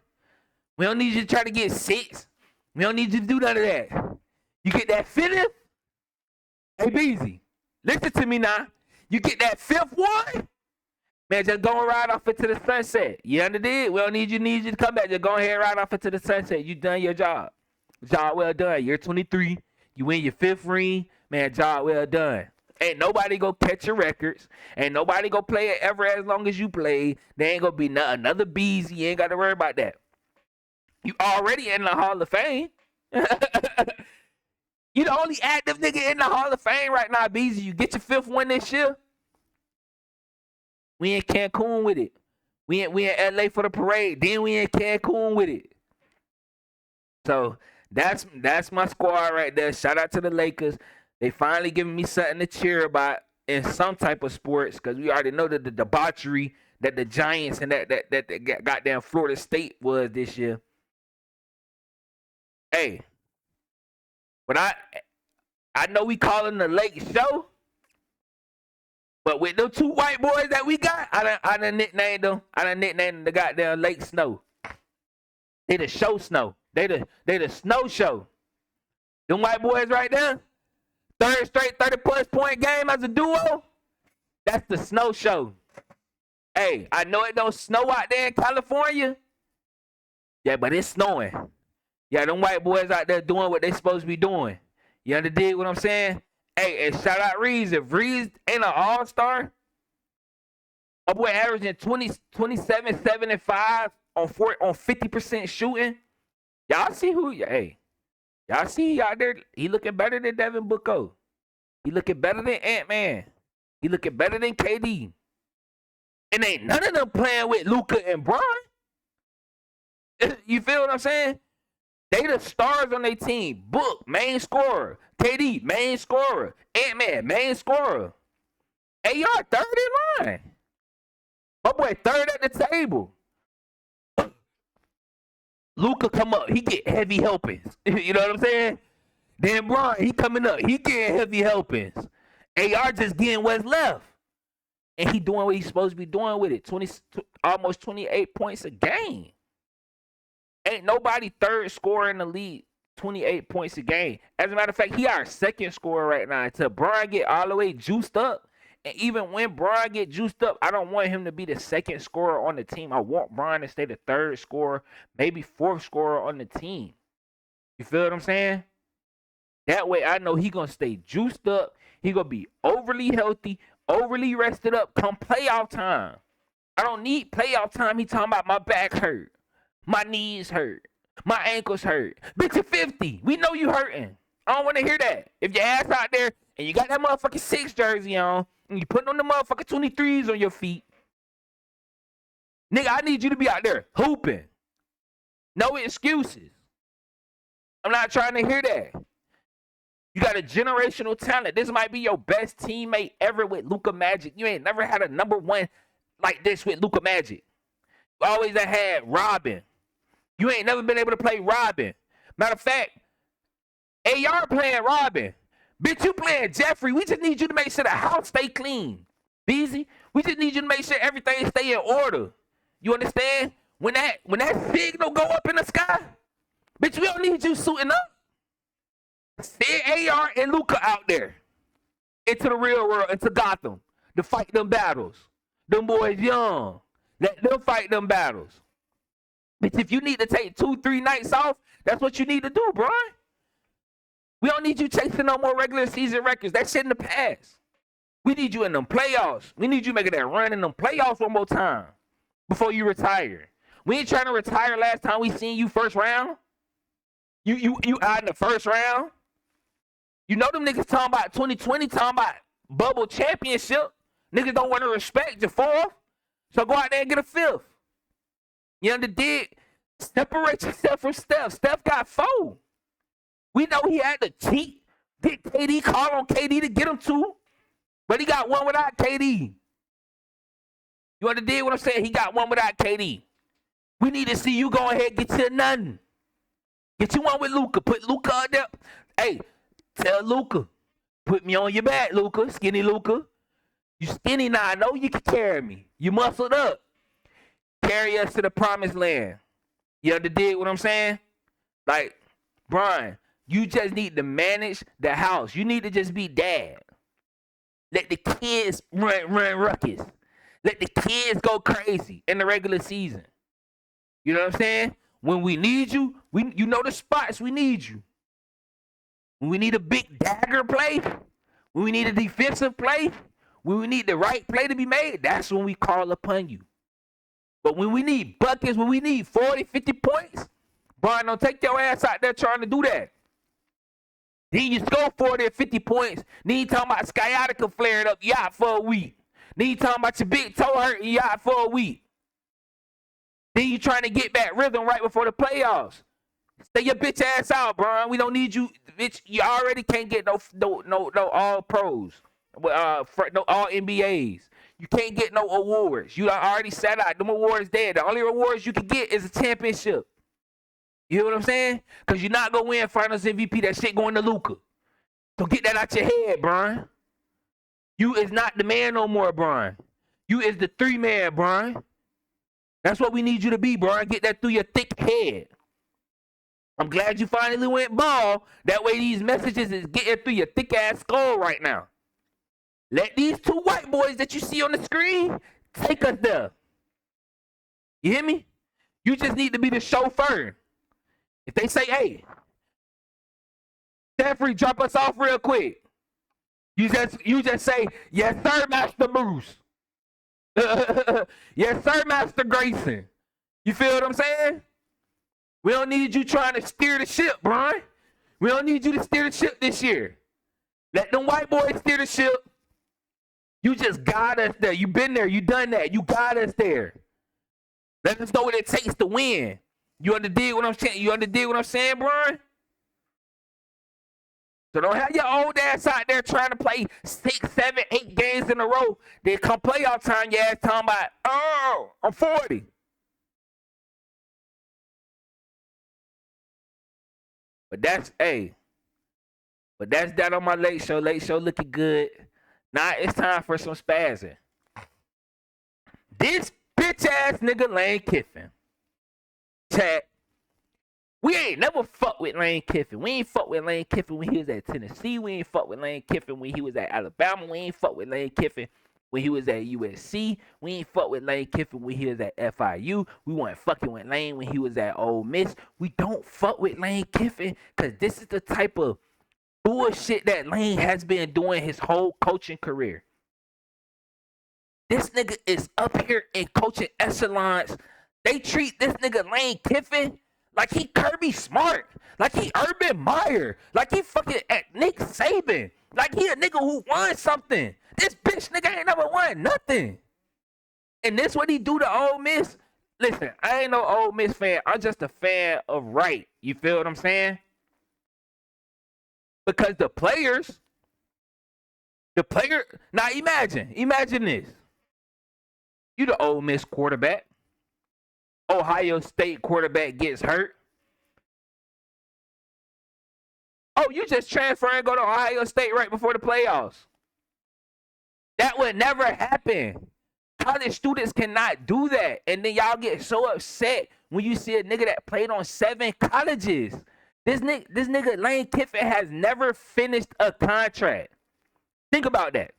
We don't need you to try to get 6. We don't need you to do none of that. You get that 5th? Hey, Beezy, listen to me now. You get that 5th one? Man, just go and ride off into the sunset. You understand? We don't need you to come back. Just go ahead and ride off into the sunset. You done your job. Job well done. You're 23. You win your 5th ring. Man, job well done. Ain't nobody go catch your records. Ain't nobody go play it ever as long as you play. There ain't gonna be another Beezy. You ain't got to worry about that. You already in the Hall of Fame. You the only active nigga in the Hall of Fame right now, Beezy. You get your 5th one this year. We in Cancun with it. We in LA for the parade. Then we in Cancun with it. So that's my squad right there. Shout out to the Lakers. They finally giving me something to cheer about in some type of sports because we already know that the debauchery that the Giants and that goddamn Florida State was this year. Hey, but I know we calling the Lake Show, but with them 2 white boys that we got, I done nicknamed them. I done nicknamed them the goddamn Lake Snow. They the show snow. They the snow show. Them white boys right there, 3rd straight 30+ point game as a duo. That's the snow show. Hey, I know it don't snow out there in California. Yeah, but it's snowing. Yeah, them white boys out there doing what they supposed to be doing. You understand what I'm saying? Hey, and shout out Reeves. If Reeves ain't an all-star, my boy averaging 27, 7, and 5 on 50% shooting. Y'all see y'all see out there. He looking better than Devin Booker. He looking better than Ant-Man. He looking better than KD. And ain't none of them playing with Luka and Bron. You feel what I'm saying? They the stars on their team. Book, main scorer. KD, main scorer. Ant-Man, main scorer. AR, 3rd in line. My boy 3rd at the table. Luka come up. He get heavy helpings. You know what I'm saying? Then Bron, he coming up. He getting heavy helpings. AR just getting what's left. And he doing what he's supposed to be doing with it. Almost 28 points a game. Ain't nobody 3rd scorer in the league 28 points a game. As a matter of fact, he our 2nd scorer right now. Until Bron get all the way juiced up. And even when Bron get juiced up, I don't want him to be the 2nd scorer on the team. I want Bron to stay the 3rd scorer, maybe 4th scorer on the team. You feel what I'm saying? That way I know he going to stay juiced up. He going to be overly healthy, overly rested up come playoff time. I don't need playoff time. He talking about my back hurt. My knees hurt. My ankles hurt. Bitch, you're 50. We know you hurting. I don't want to hear that. If your ass out there and you got that motherfucking 6 jersey on and you putting on the motherfucking 23s on your feet, nigga, I need you to be out there hooping. No excuses. I'm not trying to hear that. You got a generational talent. This might be your best teammate ever with Luka Magic. You ain't never had a number 1 like this with Luka Magic. You always had Robin. You ain't never been able to play Robin. Matter of fact, AR playing Robin. Bitch, you playing Jeffrey. We just need you to make sure the house stay clean. Beezy, we just need you to make sure everything stay in order. You understand? When that signal go up in the sky, bitch, we don't need you suiting up. Send AR and Luka out there into the real world, into Gotham, to fight them battles. Them boys young. Let them fight them battles. Bitch, if you need to take 2-3 nights off, that's what you need to do, bro. We don't need you chasing no more regular season records. That shit in the past. We need you in them playoffs. We need you making that run in them playoffs one more time before you retire. We ain't trying to retire last time we seen you first round. You out in the first round. You know them niggas talking about 2020, talking about bubble championship. Niggas don't want to respect your fourth. So go out there and get a fifth. You understand? Separate yourself from Steph. Steph got 4. We know he had to cheat. Get KD, call on KD to get him 2. But he got 1 without KD. You understand what I'm saying? He got 1 without KD. We need to see you go ahead and get you nothing. Get you 1 with Luka. Put Luka up there. Hey, tell Luka. Put me on your back, Luka. Skinny Luka. You skinny now. I know you can carry me. You muscled up. Carry us to the promised land. You understand what I'm saying? Like, Brian, you just need to manage the house. You need to just be dad. Let the kids run ruckus. Let the kids go crazy in the regular season. You know what I'm saying? When we need you, you know the spots we need you. When we need a big dagger play, when we need a defensive play, when we need the right play to be made, that's when we call upon you. But when we need buckets, when we need 40, 50 points, Brian, don't take your ass out there trying to do that. Then you score 40 or 50 points. Then you talking about sciatica flaring up, you out for a week. Then you talking about your big toe hurt, you out for a week. Then you trying to get back rhythm right before the playoffs. Stay your bitch ass out, Brian. We don't need you, bitch. You already can't get no all pros, no all NBAs. You can't get no awards. You already sat out. Them awards dead. The only awards you can get is a championship. You hear what I'm saying? Because you're not going to win Finals MVP. That shit going to Luka. So get that out your head, Brian. You is not the man no more, Brian. You is the 3-man, Brian. That's what we need you to be, Brian. Get that through your thick head. I'm glad you finally went ball. That way these messages is getting through your thick-ass skull right now. Let these 2 white boys that you see on the screen take us there. You hear me? You just need to be the chauffeur. If they say, hey, Jeffrey, drop us off real quick. You just say, yes, sir, Master Bruce. Yes, sir, Master Grayson. You feel what I'm saying? We don't need you trying to steer the ship, Brian. We don't need you to steer the ship this year. Let them white boys steer the ship. You just got us there. You been there. You done that. You got us there. Let us know what it takes to win. You understand what I'm saying? You understand what I'm saying, Brian? So don't have your old ass out there trying to play 6, 7, 8 games in a row. Then come playoff time, your ass talking about, oh, I'm 40. But that's that on my late show. Late show looking good. Now it's time for some spazzing. This bitch ass nigga Lane Kiffin. Chat. We ain't never fuck with Lane Kiffin. We ain't fuck with Lane Kiffin when he was at Tennessee. We ain't fuck with Lane Kiffin when he was at Alabama. We ain't fuck with Lane Kiffin when he was at USC. We ain't fuck with Lane Kiffin when he was at FIU. We weren't fucking with Lane when he was at Ole Miss. We don't fuck with Lane Kiffin because this is the type of bullshit that Lane has been doing his whole coaching career. This nigga is up here in coaching echelons. They treat this nigga Lane Kiffin like he Kirby Smart, like he Urban Meyer, like he fucking Nick Saban, like he a nigga who won something. This bitch nigga ain't never won nothing. And this what he do to Ole Miss? Listen, I ain't no Ole Miss fan. I'm just a fan of right. You feel what I'm saying? Because the player, now imagine this. You the Ole Miss quarterback. Ohio State quarterback gets hurt. Oh, you just transfer and go to Ohio State right before the playoffs. That would never happen. College students cannot do that. And then y'all get so upset when you see a nigga that played on 7 colleges. This nigga Lane Kiffin has never finished a contract. Think about that.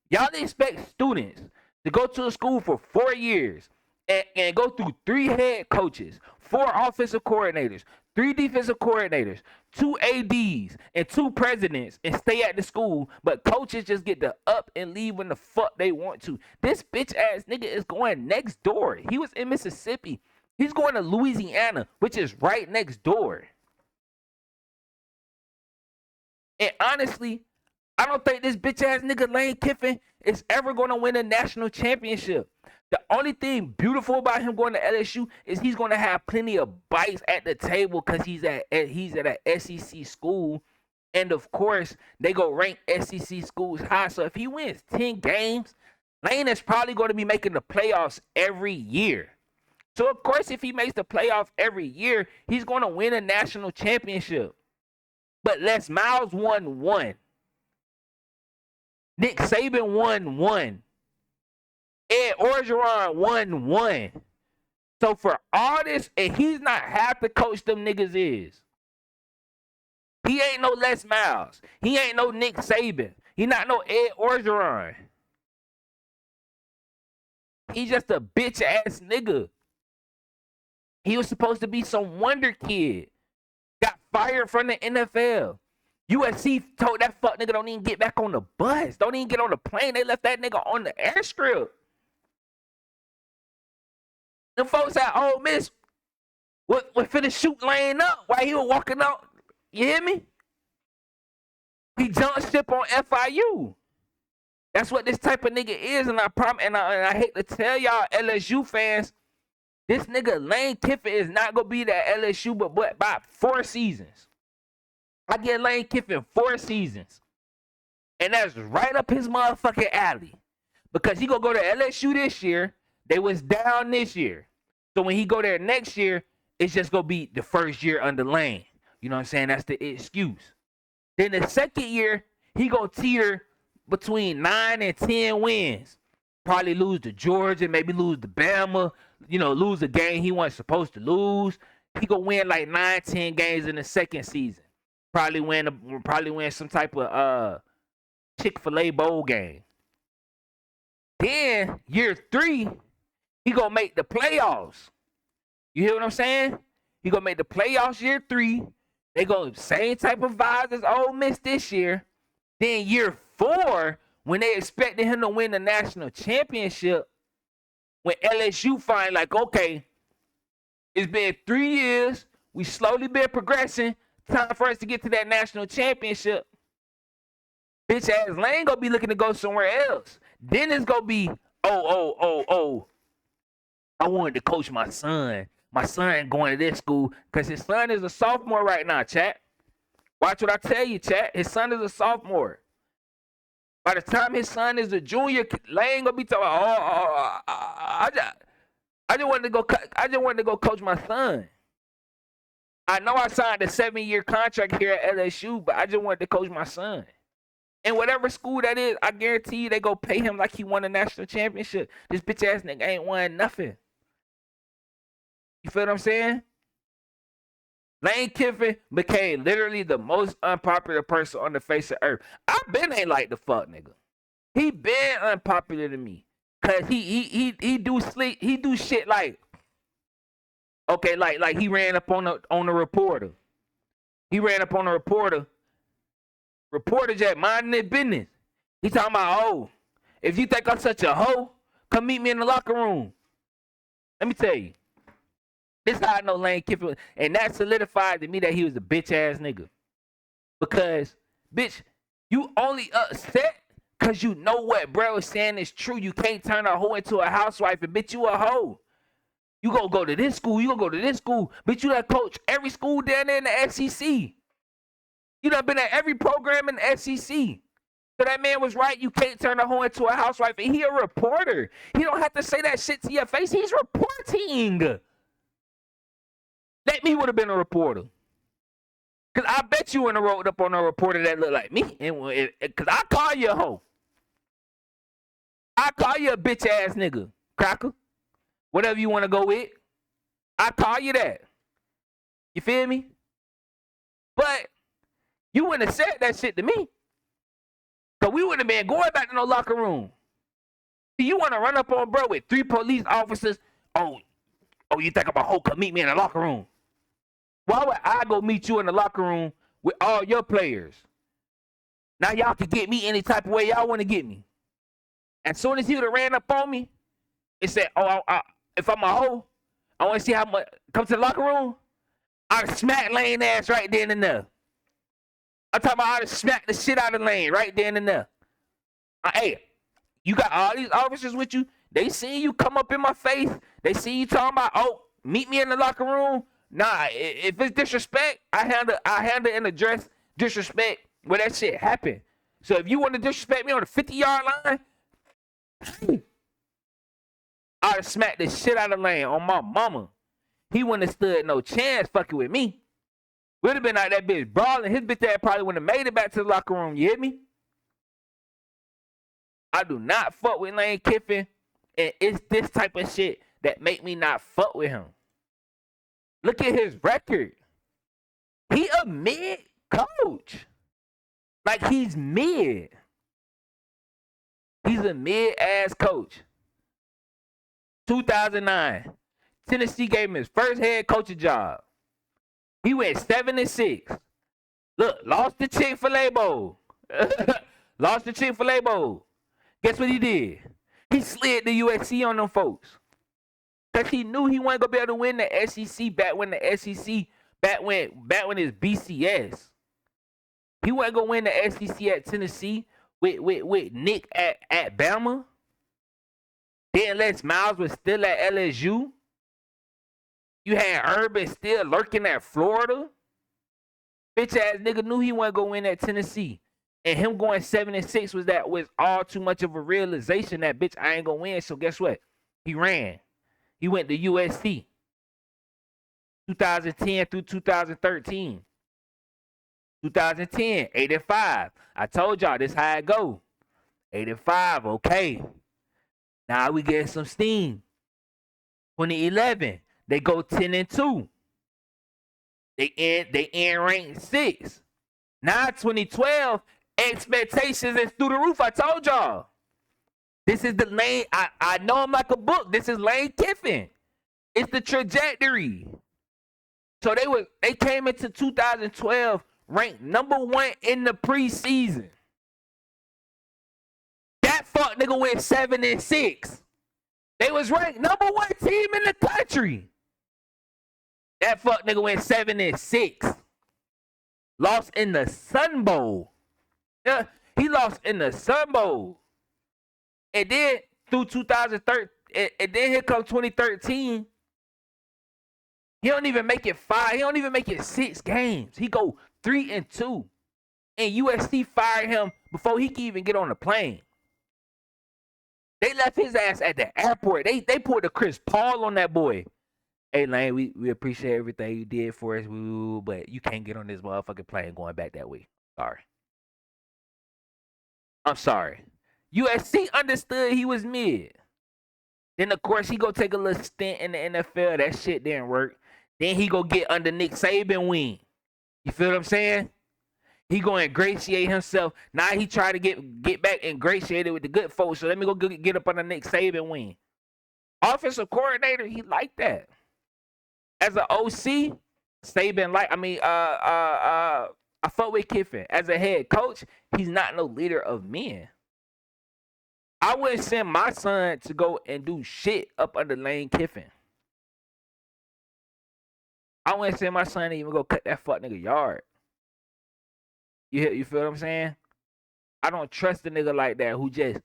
Y'all expect students to go to a school for 4 years and go through 3 head coaches, 4 offensive coordinators, 3 defensive coordinators, 2 ADs, and 2 presidents and stay at the school, but coaches just get to up and leave when the fuck they want to. This bitch ass nigga is going next door. He was in Mississippi. He's going to Louisiana, which is right next door. And honestly, I don't think this bitch ass nigga Lane Kiffin is ever gonna win a national championship. The only thing beautiful about him going to LSU is he's gonna have plenty of bites at the table because he's at an SEC school, and of course they go rank SEC schools high. So if he wins 10 games, Lane is probably going to be making the playoffs every year. So of course, if he makes the playoff every year, he's going to win a national championship. But Les Miles won one. Nick Saban won one. Ed Orgeron won one. So for all this, and he's not half the coach them niggas is. He ain't no Les Miles. He ain't no Nick Saban. He not no Ed Orgeron. He's just a bitch ass nigga. He was supposed to be some wonder kid. Got fired from the NFL. USC told that fuck nigga don't even get back on the bus. Don't even get on the plane. They left that nigga on the airstrip. Them folks at Ole Miss was finna shoot Lane up while he was walking out. You hear me? He jumped ship on FIU. That's what this type of nigga is, and I hate to tell y'all LSU fans, this nigga Lane Kiffin is not gonna be that LSU but by 4 seasons. I get Lane Kiffin 4 seasons. And that's right up his motherfucking alley. Because he gonna go to LSU this year. They was down this year. So when he go there next year, it's just gonna be the first year under Lane. You know what I'm saying? That's the excuse. Then the second year, he gonna teeter between 9 and 10 wins. Probably lose to Georgia, maybe lose to Bama, lose a game he wasn't supposed to lose. He gonna win like 9, 10 games in the second season. Probably win some type of Chick-fil-A bowl game. Then year 3, he gonna make the playoffs. You hear what I'm saying? He gonna make the playoffs year 3. They go same type of vibes as Ole Miss this year. Then year 4, when they expected him to win the national championship, when LSU find like, okay, it's been 3 years, we slowly been progressing, time for us to get to that national championship. Bitch ass Lane gonna be looking to go somewhere else. Then it's gonna be, oh, I wanted to coach my son. My son going to this school because his son is a sophomore right now, chat. Watch what I tell you, chat. His son is a sophomore. By the time his son is a junior, Lane gonna be talking. I just wanted to go coach my son. I know I signed a 7-year contract here at LSU, but I just wanted to coach my son. And whatever school that is, I guarantee you they go pay him like he won a national championship. This bitch ass nigga ain't won nothing. You feel what I'm saying? Lane Kiffin became literally the most unpopular person on the face of earth. I been ain't like the fuck nigga. He been unpopular to me. Cause he do shit like, okay, like he ran up on a reporter. He ran up on a reporter. Reporter just minding their business. He talking about, oh, if you think I'm such a hoe, come meet me in the locker room. Let me tell you. This is how I know Lane Kiffin, and that solidified to me that he was a bitch ass nigga. Because, bitch, you only upset because you know what bro is saying is true. You can't turn a hoe into a housewife, and bitch, you a hoe. You gonna go to this school, you gonna go to this school. Bitch, you done coach every school down there in the SEC. You done been at every program in the SEC. So that man was right. You can't turn a hoe into a housewife. And he a reporter. He don't have to say that shit to your face. He's reporting. Let me would have been a reporter. Because I bet you wouldn't have rolled up on a reporter that looked like me. Because I call you a hoe. I call you a bitch ass nigga. Cracker. Whatever you want to go with. I call you that. You feel me? But you wouldn't have said that shit to me. So we wouldn't have been going back to no locker room. See, you want to run up on bro with 3 police officers. Oh, you think I'm a hoe? Come meet me in the locker room. Why would I go meet you in the locker room with all your players? Now y'all can get me any type of way y'all want to get me. As soon as he would have ran up on me and said, if I'm a hoe, I want to see how much. Come to the locker room. I'd smack Lane ass right then and there. I'm talking about how to smack the shit out of Lane right then and there. Hey, you got all these officers with you. They see you come up in my face. They see you talking about, oh, meet me in the locker room. Nah, if it's disrespect, I handle and address disrespect where that shit happen. So if you want to disrespect me on the 50-yard line, I'd have smacked the shit out of Lane on my mama. He wouldn't have stood no chance fucking with me. Would have been out that bitch brawling. His bitch ass probably wouldn't have made it back to the locker room. You hear me? I do not fuck with Lane Kiffin, and it's this type of shit that make me not fuck with him. Look at his record. He a mid coach. Like, he's mid. He's a mid-ass coach. 2009, Tennessee gave him his first head coaching job. He went 7-6. Look, lost the Chick-fil-A Bowl. Lost the Chick-fil-A Bowl. Guess what he did? He slid the USC on them folks. Because he knew he wasn't going to be able to win the SEC back when it's BCS. He wasn't going to win the SEC at Tennessee with Nick at Bama. Then Les Miles was still at LSU. You had Urban still lurking at Florida. Bitch ass nigga knew he wasn't going to win at Tennessee. And him going 7-6 was all too much of a realization that bitch I ain't gonna win. So guess what? He ran. He went to USC. 2010 through 2013. 2010, 8-5. I told y'all this how it go. 8-5, okay. Now we get some steam. 2011, they go 10-2. They end ranked 6. Now 2012, expectations is through the roof. I told y'all. This is the lane. I know him like a book. This is Lane Kiffin. It's the trajectory. So they came into 2012 ranked number 1 in the preseason. That fuck nigga went 7-6. They was ranked number 1 team in the country. That fuck nigga went 7-6. Lost in the Sun Bowl. Yeah, he lost in the Sun Bowl. And then through 2013, and then here comes 2013. He don't even make it 5. He don't even make it 6 games. He go 3-2. And USC fired him before he can even get on the plane. They left his ass at the airport. They pulled a Chris Paul on that boy. Hey, Lane, we appreciate everything you did for us, but you can't get on this motherfucking plane going back that way. Sorry. I'm sorry. USC understood he was mid. Then, of course, he go take a little stint in the NFL. That shit didn't work. Then he go get under Nick Saban wing. You feel what I'm saying? He go ingratiate himself. Now he try to get back ingratiated with the good folks. So let me go get up under Nick Saban wing. Offensive coordinator, he like that. As an OC, Saban I fuck with Kiffin. As a head coach, he's not no leader of men. I wouldn't send my son to go and do shit up under Lane Kiffin. I wouldn't send my son to even go cut that fuck nigga yard. You feel what I'm saying? I don't trust a nigga like that who just...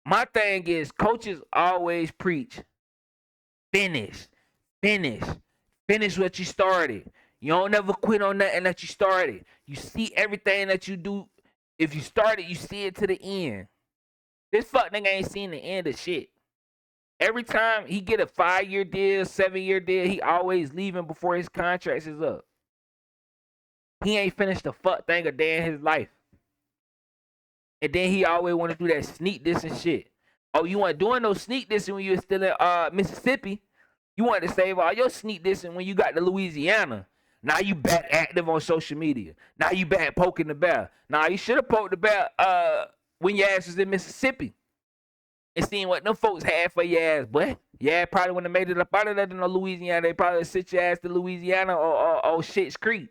My thing is, coaches always preach, finish what you started. You don't never quit on nothing that you started. You see everything that you do. If you start it, you see it to the end. This fuck nigga ain't seen the end of shit. Every time he get a 5-year deal, 7-year deal, he always leaving before his contract is up. He ain't finished a fuck thing a day in his life. And then he always want to do that sneak diss and shit. Oh, you weren't doing no sneak dissing when you were still in Mississippi. You wanted to save all your sneak dissing when you got to Louisiana. Now you back active on social media. Now you back poking the bear. Now you should have poked the bear when your ass was in Mississippi. And seeing what them folks had for your ass, boy. Yeah, probably when they made it up out of there in Louisiana, they probably sent your ass to Louisiana or Shit's Creek.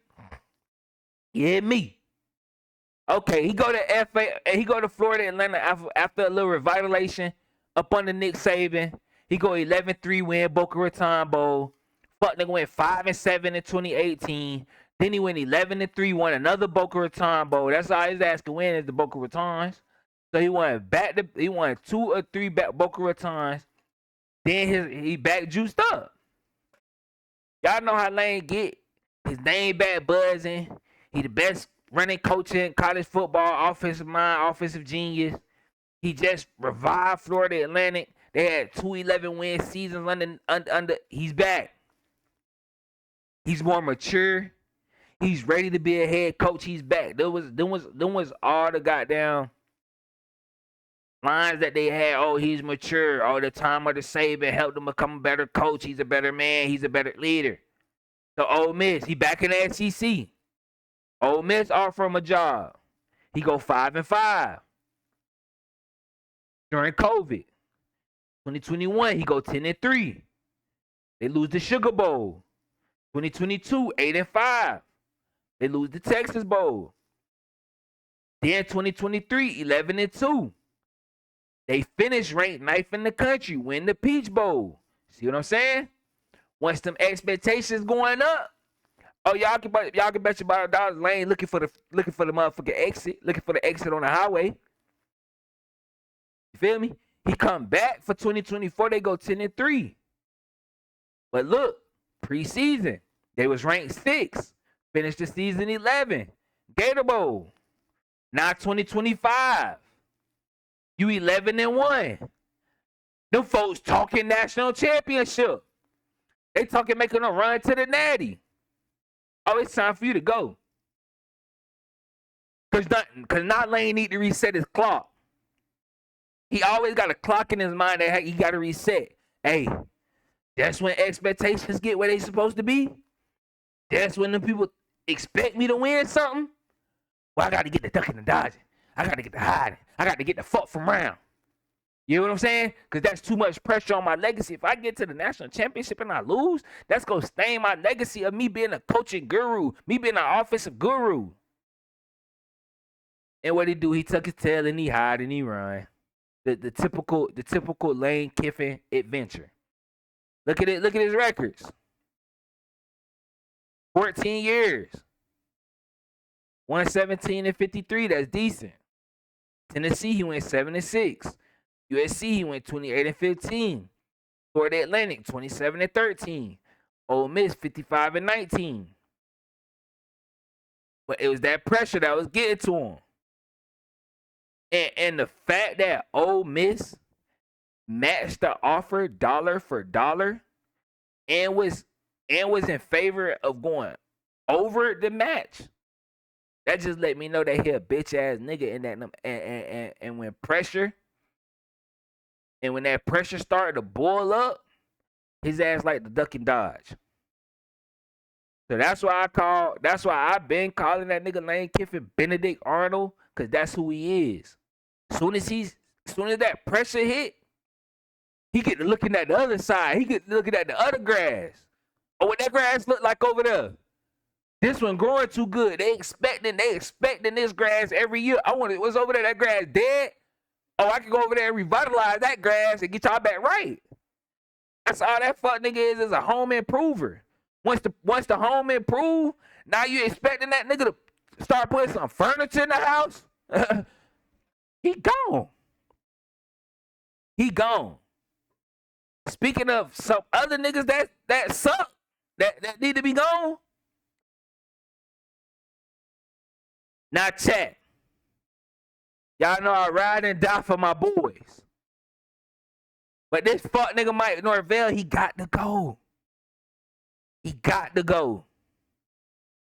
You hear me? Okay, he go to Florida Atlanta after a little revitalization up under Nick Saban. He go 11-3 win Boca Raton Bowl. Fuck nigga went 5-7 in 2018. Then he went 11-3, won another Boca Raton Bowl. That's all he's asking win is the Boca Ratons. So he won 2 or 3 Boca Ratons. Then he back juiced up. Y'all know how Lane get. His name back buzzing. He the best running coach in college football, offensive mind, offensive genius. He just revived Florida Atlantic. They had 2 11-win seasons under. He's back. He's more mature. He's ready to be a head coach. He's back. There was all the goddamn lines that they had. Oh, he's mature. Oh, the time of the Saban helped him become a better coach. He's a better man. He's a better leader. So Ole Miss, he back in the SEC. Ole Miss offer him a job. He go 5-5 during COVID. 2021, he go 10-3. They lose the Sugar Bowl. 2022, 8-5. They lose the Texas Bowl. Then 2023, 11-2. They finish ranked 9th in the country, win the Peach Bowl. See what I'm saying? Once them expectations going up, oh y'all can bet you about $1 Lane looking for the motherfucking exit, looking for the exit on the highway. You feel me? He come back for 2024. They go 10-3. But look, preseason they was ranked 6. Finished the season 11. Gator Bowl. Now 2025. You 11-1. Them folks talking national championship. They talking making a run to the Natty. Oh, it's time for you to go. Cause not Lane need to reset his clock. He always got a clock in his mind that he got to reset. Hey, that's when expectations get where they supposed to be. That's when the people expect me to win something. Well, I got to get the ducking and dodging. I got to get the hiding. I got to get the fuck from round. You know what I'm saying? Because that's too much pressure on my legacy. If I get to the national championship and I lose, that's going to stain my legacy of me being a coaching guru, me being an offensive guru. And what he do, he tuck his tail and he hide and he run. The typical Lane Kiffin adventure. Look at it. Look at his records. 14 years. 117-53. That's decent. Tennessee, he went 7-6. USC, he went 28-15. Florida Atlantic, 27-13. Ole Miss, 55-19. But it was that pressure that was getting to him. And the fact that Ole Miss matched the offer dollar for dollar and was in favor of going over the match, that just let me know that he a bitch ass nigga in that. And when that pressure started to boil up, his ass like the duck and dodge. So that's why I've been calling that nigga Lane Kiffin Benedict Arnold, because that's who he is. Soon as that pressure hit, he get to looking at the other side. He get to looking at the other grass. Oh, what that grass look like over there? This one growing too good. They expecting this grass every year. What's over there? That grass dead? Oh, I can go over there and revitalize that grass and get y'all back right. That's all that fuck nigga is a home improver. Once the home improve, now you expecting that nigga to start putting some furniture in the house? He gone. He gone. Speaking of some other niggas that suck, that need to be gone. Now chat. Y'all know I ride and die for my boys. But this fuck nigga Mike Norvell, he got to go. He got to go.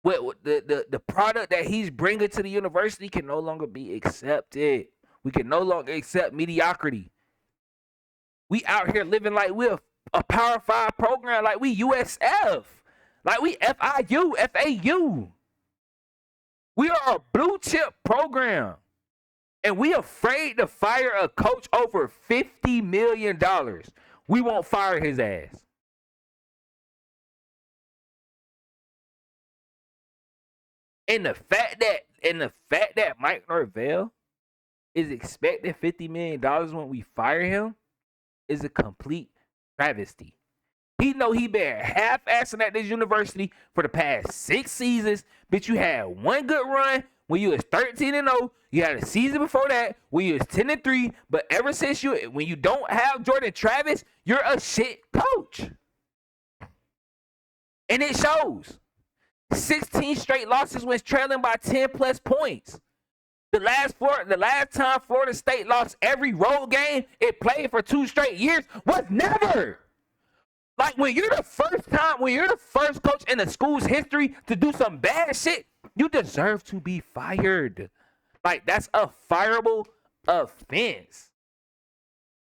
The product that he's bringing to the university can no longer be accepted. We can no longer accept mediocrity. We out here living like we're a Power 5 program, like we USF, like we FIU, FAU. We are a blue chip program. And we afraid to fire a coach over $50 million. We won't fire his ass. And the fact that Mike Norvell is expecting $50 million when we fire him is a complete travesty. He know he been half-assing at this university for the past 6 seasons. Bitch, you had one good run when you was 13-0. You had a season before that when you was 10-3. But ever since when you don't have Jordan Travis, you're a shit coach. And it shows. 16 straight losses when trailing by 10 plus points. The last time Florida State lost every road game it played for 2 straight years was never. Like, when you're the first coach in the school's history to do some bad shit, you deserve to be fired. Like, that's a fireable offense.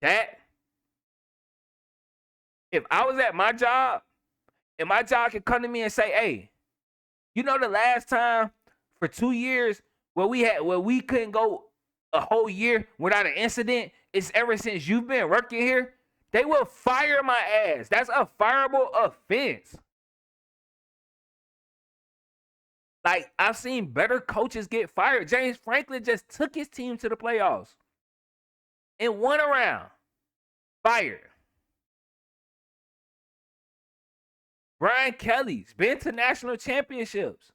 That, if I was at my job, and my job could come to me and say, hey, you know the last time for 2 years where we couldn't go a whole year without an incident, it's ever since you've been working here, they will fire my ass. That's a fireable offense. Like, I've seen better coaches get fired. James Franklin just took his team to the playoffs in one round. Fired. Brian Kelly's been to national championships.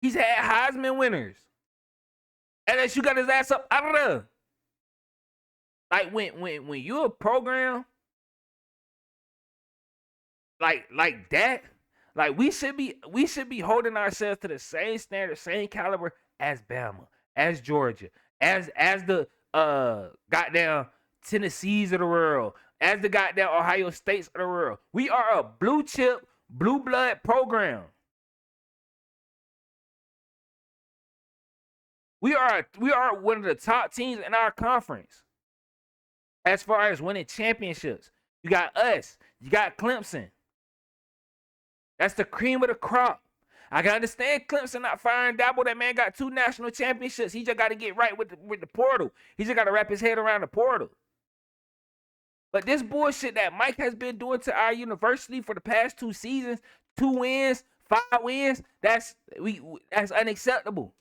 He's had Heisman winners. And then you got his ass up out of there. Like, when you're a program like that, like, we should be holding ourselves to the same standard, same caliber as Bama, as Georgia, as the goddamn Tennessees of the world, as the goddamn Ohio States of the world. We are a blue chip, blue blood program. We are one of the top teams in our conference as far as winning championships. You got us. You got Clemson. That's the cream of the crop. I can understand Clemson not firing Dabble. That man got 2 national championships. He just got to get right with the portal. He just got to wrap his head around the portal. But this bullshit that Mike has been doing to our university for the past 2 seasons, 2 wins, 5 wins, that's unacceptable.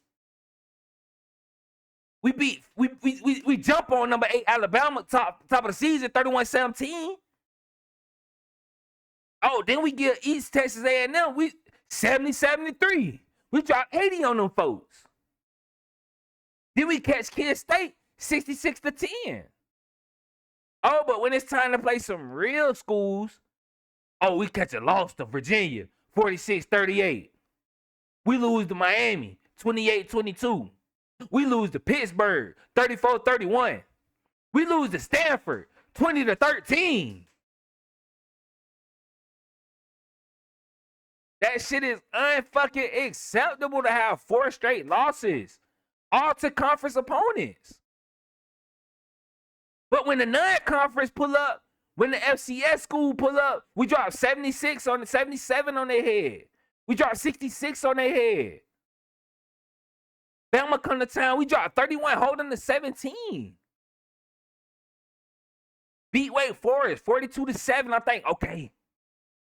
We jump on number 8 Alabama top of the season 31-17. Oh, then we get East Texas A&M. We 70-73. We dropped 80 on them folks. Then we catch Kent State 66-10. Oh, but when it's time to play some real schools, oh, we catch a loss to Virginia 46-38. We lose to Miami 28-22. We lose to Pittsburgh 34-31. We lose to Stanford 20-13. That shit is unfucking acceptable to have 4 straight losses, all to conference opponents. But when the non-conference pull up, when the FCS school pull up, we drop 77 on their head. We drop 66 on their head. Bama come to town, we drop 31, holding to 17. Beat Wake Forest 42-7. I think, okay,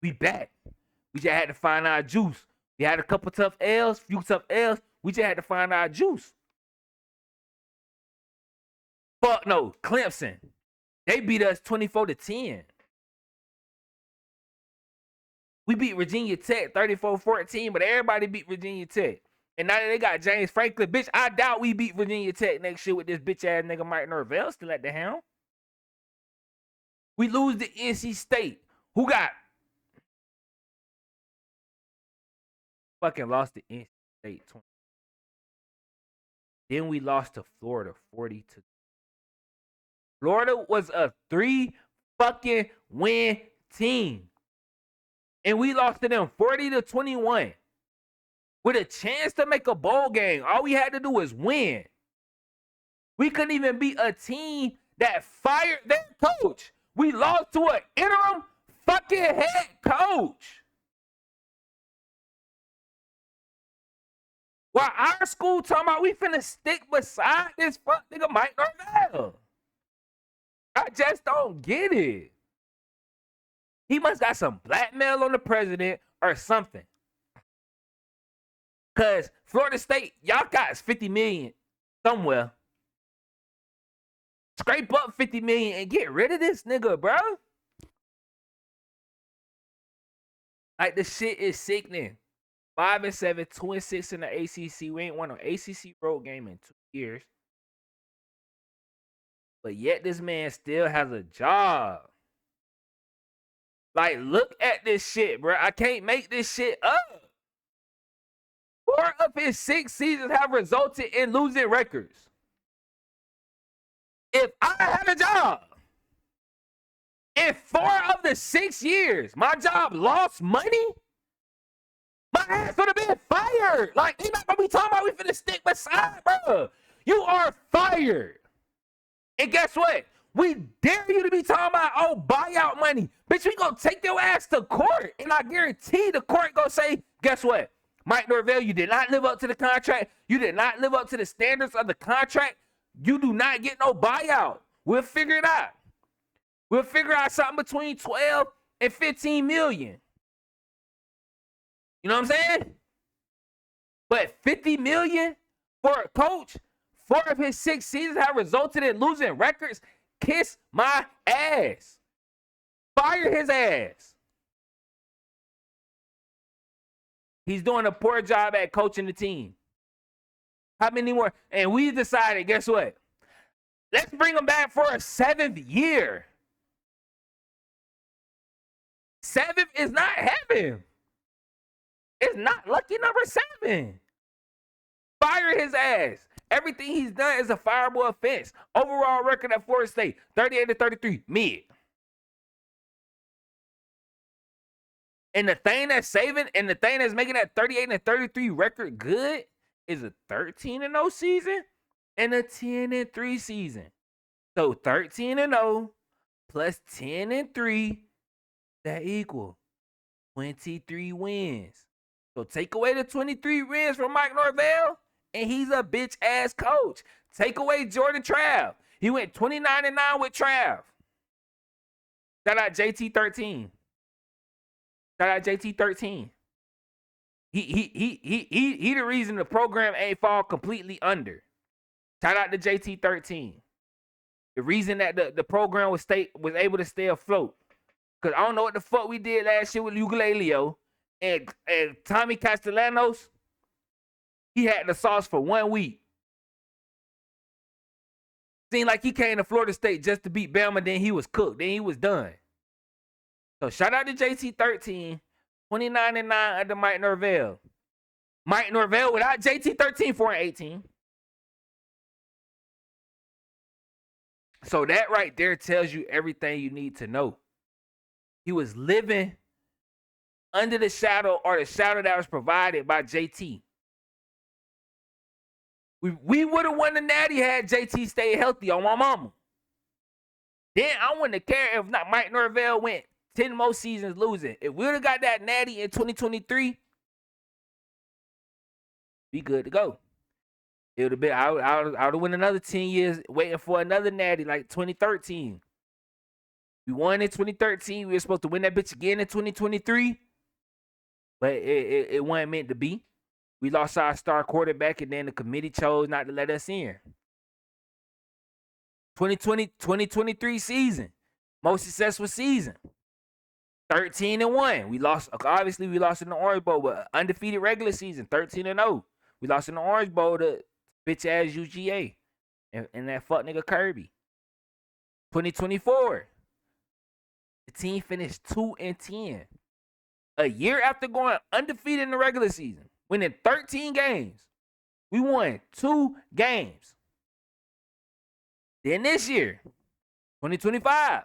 we back. We just had to find our juice. We had a couple tough L's, few tough L's. We just had to find our juice. Fuck no, Clemson. They beat us 24-10. We beat Virginia Tech 34-14, but everybody beat Virginia Tech. And now that they got James Franklin, bitch, I doubt we beat Virginia Tech next year with this bitch ass nigga Mike Norvell still at the helm. We lose to NC State, who got fucking lost to NC State 20. Then we lost to Florida 40-. Florida was a 3 fucking win team. And we lost to them 40-21. With a chance to make a bowl game. All we had to do was win. We couldn't even beat a team that fired their coach. We lost to an interim fucking head coach. While our school talking about we finna stick beside this fuck nigga Mike Norvell. I just don't get it. He must got some blackmail on the president or something. Cause Florida State, y'all got 50 million somewhere. Scrape up 50 million and get rid of this nigga, bro. Like, the shit is sickening. 5-7, 2-6 in the ACC. We ain't won an ACC road game in 2 years. But yet this man still has a job. Like, look at this shit, bro. I can't make this shit up. 4 of his 6 seasons have resulted in losing records. If I had a job, in 4 of the 6 years, my job lost money, my ass would have been fired. Like, they not gonna be talking about we finna stick beside, bro. You are fired. And guess what? We dare you to be talking about, oh, buyout money. Bitch, we gonna take your ass to court. And I guarantee the court gonna say, guess what? Mike Norvell, you did not live up to the contract. You did not live up to the standards of the contract. You do not get no buyout. We'll figure it out. We'll figure out something between 12 and 15 million. You know what I'm saying? But 50 million for a coach, 4 of his 6 seasons have resulted in losing records. Kiss my ass. Fire his ass. He's doing a poor job at coaching the team. How many more? And we decided, guess what? Let's bring him back for a 7th year. 7th is not heaven. It's not lucky number 7. Fire his ass. Everything he's done is a fireable offense. Overall record at Florida State, 38-33, mid. And the thing that's saving, and the thing that's making that 38-33 record good is a 13-0 season and a 10-3 season. So 13-0 plus 10-3, that equal 23 wins. So take away the 23 wins from Mike Norvell, and he's a bitch ass coach. Take away Jordan Trav. He went 29-9 with Trav. Shout out JT13. Shout out JT13. He the reason the program ain't fall completely under. Shout out to JT13. The reason that the program was able to stay afloat. Cause I don't know what the fuck we did last year with Ugalelio and Tommy Castellanos. He had the sauce for 1 week. Seemed like he came to Florida State just to beat Bama, then he was cooked. Then he was done. So shout out to JT13, 29-9 under Mike Norvell. Mike Norvell without JT13, 4-18. So that right there tells you everything you need to know. He was living under the shadow, or the shadow that was provided by JT. We would have won the natty had JT stayed healthy, on my mama. Then I wouldn't have cared if not Mike Norvell went 10 more seasons losing. If we would have got that natty in 2023, be good to go. It would have been, I would have went another 10 years waiting for another natty like 2013. We won in 2013. We were supposed to win that bitch again in 2023. But it wasn't meant to be. We lost our star quarterback, and then the committee chose not to let us in. 2023 season, most successful season. 13-1. We lost. Obviously, we lost in the Orange Bowl, but undefeated regular season, 13-0. We lost in the Orange Bowl to bitch ass UGA and that fuck nigga Kirby. 2024. The team finished 2-10. A year after going undefeated in the regular season, winning 13 games, we won 2 games. Then this year, 2025,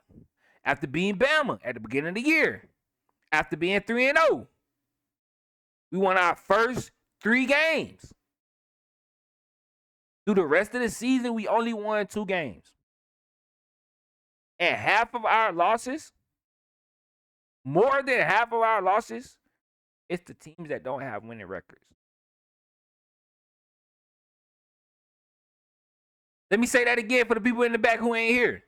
after being Bama at the beginning of the year, after being 3-0, we won our first 3 games. Through the rest of the season, we only won 2 games. And half of our losses, more than half of our losses, it's the teams that don't have winning records. Let me say that again for the people in the back who ain't here.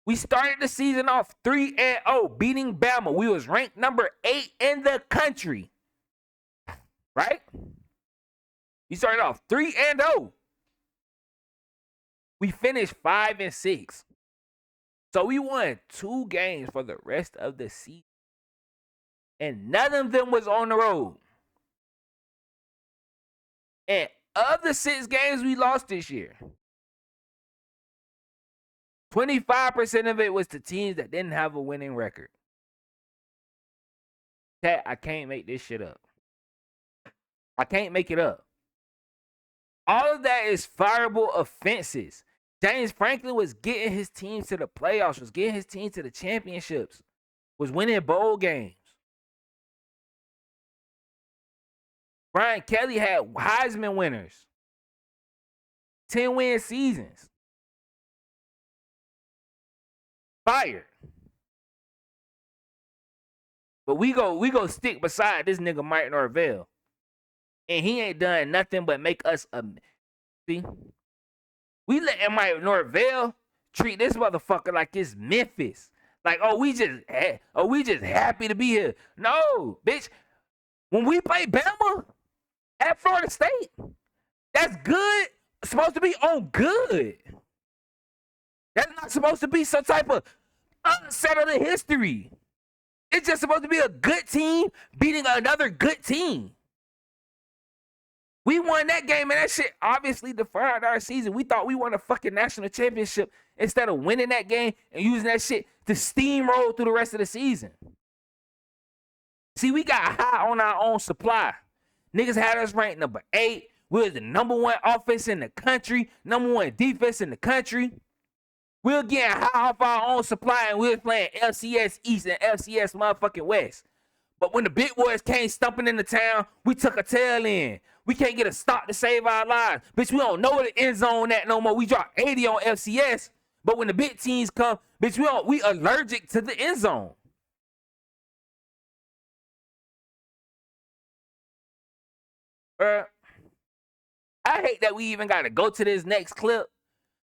We started the season off 3-0, beating Bama. We was ranked number 8 in the country. Right? We started off 3-0. We finished 5-6. So we won 2 games for the rest of the season. and none of them was on the road. And of the 6 games we lost this year, 25% of it was to teams that didn't have a winning record. Chat, I can't make this shit up. I can't make it up. All of that is fireable offenses. James Franklin was getting his team to the playoffs, was getting his team to the championships, was winning bowl games. Brian Kelly had Heisman winners, 10-win seasons. Fired. But we go stick beside this nigga Mike Norvell. And he ain't done nothing but make us see. We letting Mike Norvell treat this motherfucker like it's Memphis. Like, we just happy to be here. No, bitch. When we play Bama at Florida State, that's good. It's supposed to be on good. That's not supposed to be some type of unsettled history. It's just supposed to be a good team beating another good team. We won that game, and that shit obviously defined our season. We thought we won a fucking national championship instead of winning that game and using that shit to steamroll through the rest of the season. See, we got high on our own supply. Niggas had us ranked number 8. We was the number 1 offense in the country, number 1 defense in the country. We were getting high off our own supply, and we was playing FCS East and FCS motherfucking West. But when the big boys came stumping into town, we took a tail in. We can't get a stop to save our lives. Bitch, we don't know where the end zone at no more. We dropped 80 on FCS. But when the big teams come, bitch, we allergic to the end zone. I hate that we even got to go to this next clip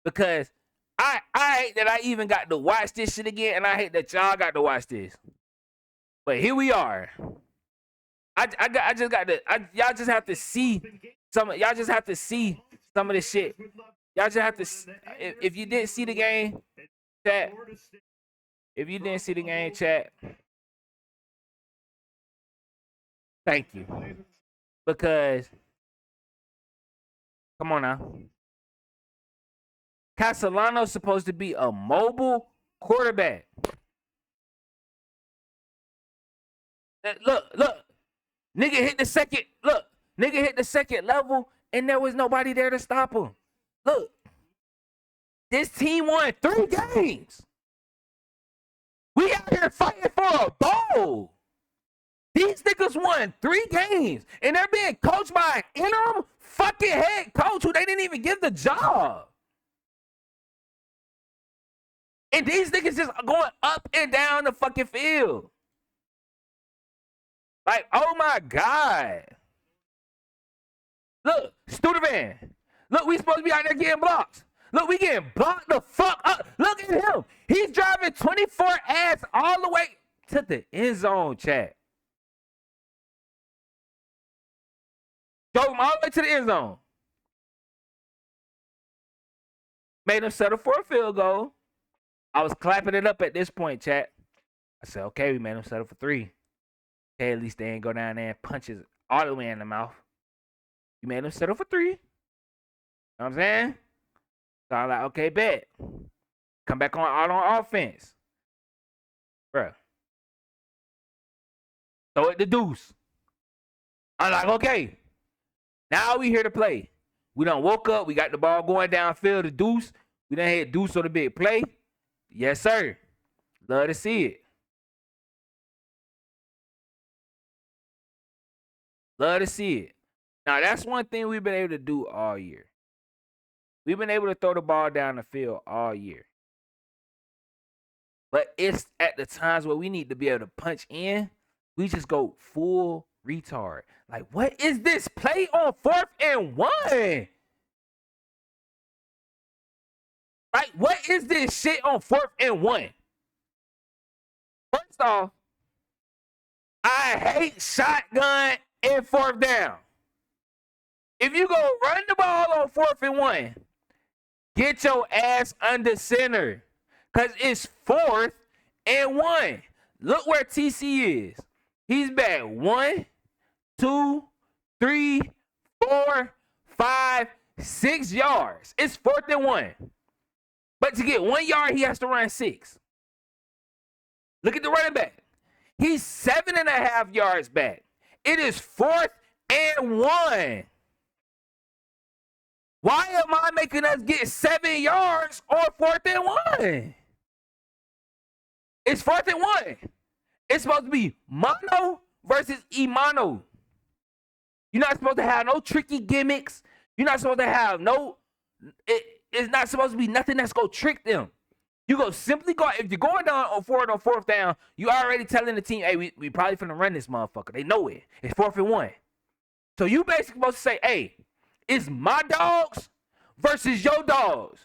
because I hate that I even got to watch this shit again, and I hate that y'all got to watch this. But here we are. I just got to. Y'all just have to see some. Y'all just have to see some of this shit. Y'all just have to. If you didn't see the game, chat. If you didn't see the game, chat. Thank you. Because, come on now. Castellano's supposed to be a mobile quarterback. Look. Nigga hit the second level, and there was nobody there to stop him. Look. This team won 3 games. We out here fighting for a bowl. These niggas won 3 games, and they're being coached by an interim fucking head coach who they didn't even give the job. And these niggas just going up and down the fucking field. Like, oh my God. Look, Studevan. Look, we supposed to be out there getting blocked. Look, we getting blocked the fuck up. Look at him. He's driving 24 ass all the way to the end zone, chat. Drove him all the way to the end zone. Made him settle for a field goal. I was clapping it up at this point, chat. I said, okay, we made him settle for 3. Okay, at least they ain't go down there and punch his all the way in the mouth. You made him settle for 3. You know what I'm saying? So I'm like, okay, bet. Come back out on offense. Bruh. Throw it the deuce. I'm like, okay. Now we here to play. We done woke up. We got the ball going downfield to deuce. We done had deuce on the big play. Yes, sir. Love to see it. Love to see it. Now, that's one thing we've been able to do all year. We've been able to throw the ball down the field all year. But it's at the times where we need to be able to punch in, we just go full retard. Like, what is this play on 4th and 1? Like, what is this shit on 4th and 1? First off, I hate shotgun and 4th down. If you go run the ball on 4th and 1, get your ass under center. Because it's 4th and 1. Look where TC is. He's back 1, 2, 3, 4, 5, 6 yards. It's 4th and 1. But to get 1 yard, he has to run 6. Look at the running back. He's 7.5 yards back. It is 4th and 1. Why am I making us get 7 yards on 4th and 1? It's 4th and 1. It's supposed to be mono versus imano. You're not supposed to have no tricky gimmicks. You're not supposed to have no. It's not supposed to be nothing that's gonna trick them. You go simply go. If you're going down on 4th down, you already telling the team, hey, we probably finna run this motherfucker. They know it. It's 4th and 1. So you basically supposed to say, hey, it's my dogs versus your dogs.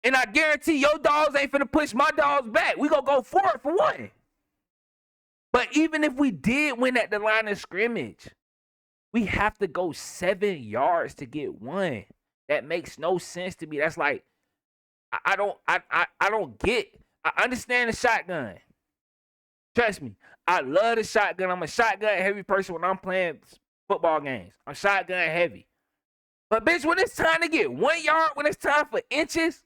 And I guarantee your dogs ain't finna push my dogs back. We gonna go 4th for 1. But even if we did win at the line of scrimmage, we have to go 7 yards to get 1. That makes no sense to me. That's like, I don't get. I understand the shotgun. Trust me, I love the shotgun. I'm a shotgun heavy person when I'm playing football games. I'm shotgun heavy. But bitch, when it's time to get 1 yard, when it's time for inches,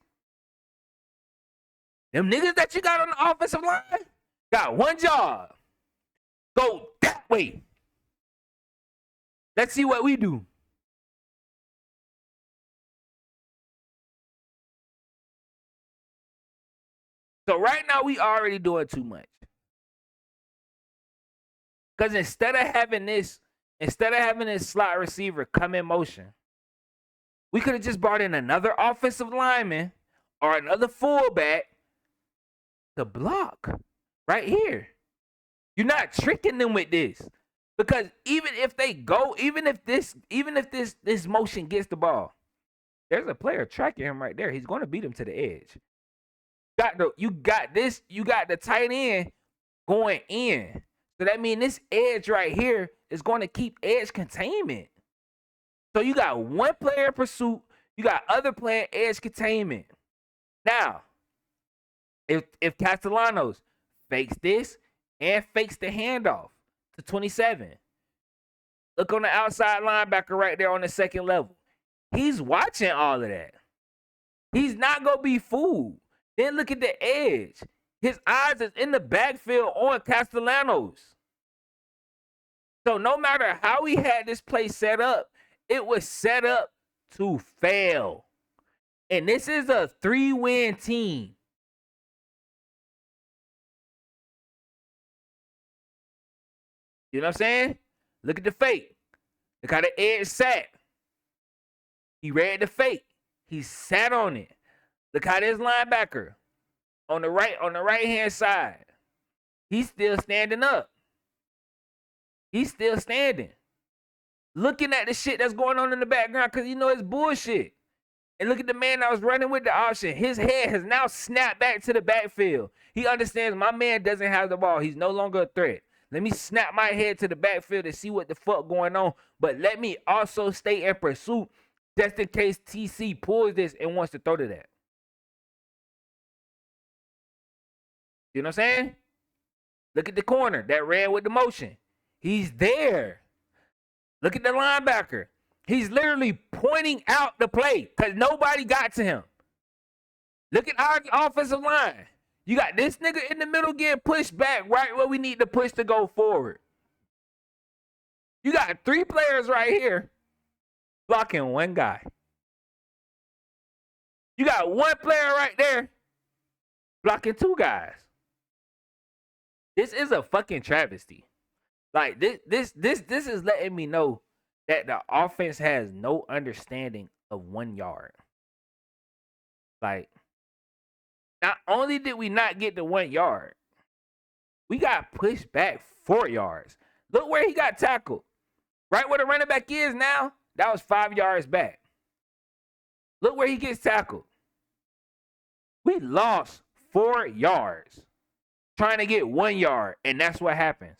them niggas that you got on the offensive line got one job. Go that way. Let's see what we do. So right now we already doing too much. Because instead of having this slot receiver come in motion, we could have just brought in another offensive lineman or another fullback to block right here. You're not tricking them with this. Because even if this motion gets the ball, there's a player tracking him right there. He's going to beat him to the edge. You got the tight end going in. So that means this edge right here is going to keep edge containment. So you got one player in pursuit, you got other player edge containment. Now, if Castellanos fakes this and fakes the handoff to 27, look on the outside linebacker right there on the second level. He's watching all of that. He's not going to be fooled. Then look at the edge. His eyes is in the backfield on Castellanos. So no matter how he had this play set up, it was set up to fail. And this is a 3-win team. You know what I'm saying? Look at the fake. Look how the edge sat. He read the fake. He sat on it. Look how this linebacker on the right hand side. He's still standing up. He's still standing. Looking at the shit that's going on in the background because you know it's bullshit. And look at the man that was running with the option. His head has now snapped back to the backfield. He understands my man doesn't have the ball. He's no longer a threat. Let me snap my head to the backfield and see what the fuck going on. But let me also stay in pursuit just in case TC pulls this and wants to throw to that. You know what I'm saying? Look at the corner that ran with the motion. He's there. Look at the linebacker. He's literally pointing out the play because nobody got to him. Look at our offensive line. You got this nigga in the middle getting pushed back right where we need to push to go forward. You got 3 players right here blocking one guy. You got 1 player right there blocking 2 guys. This is a fucking travesty. Like this is letting me know that the offense has no understanding of 1 yard. Like, not only did we not get the 1 yard, we got pushed back 4 yards. Look where he got tackled. Right where the running back is now, that was 5 yards back. Look where he gets tackled. We lost 4 yards trying to get 1 yard, and that's what happens.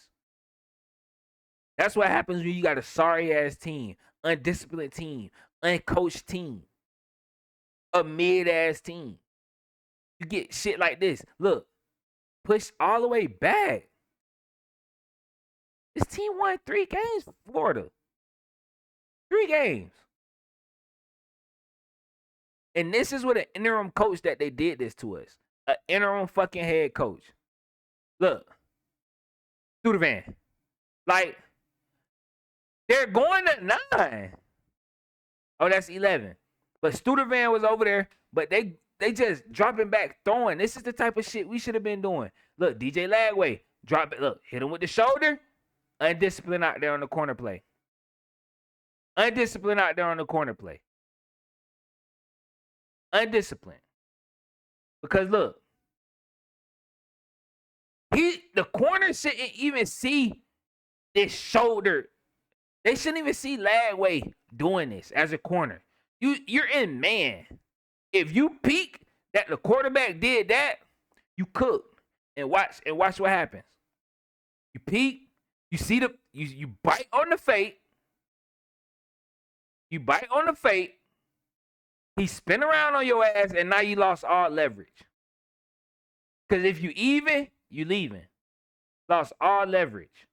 That's what happens when you got a sorry-ass team, undisciplined team, uncoached team, a mid-ass team. You get shit like this. Look, push all the way back. This team won 3 games for Florida. 3 games. And this is with an interim coach that they did this to us. An interim fucking head coach. Look. Through the van. Like, they're going to 9. Oh, that's 11. But Studevan was over there, but they just dropping back, throwing. This is the type of shit we should have been doing. Look, DJ Lagway, drop it. Look, hit him with the shoulder. Undisciplined out there on the corner play. Undisciplined out there on the corner play. Undisciplined. Because look, the corner shouldn't even see this shoulder. They shouldn't even see Lagway doing this as a corner. You're in man. If you peek that the quarterback did that, you cook and watch what happens. You peek, you see you bite on the fake. You bite on the fake. He spin around on your ass, and now you lost all leverage. Because if you even, you leaving. Lost all leverage.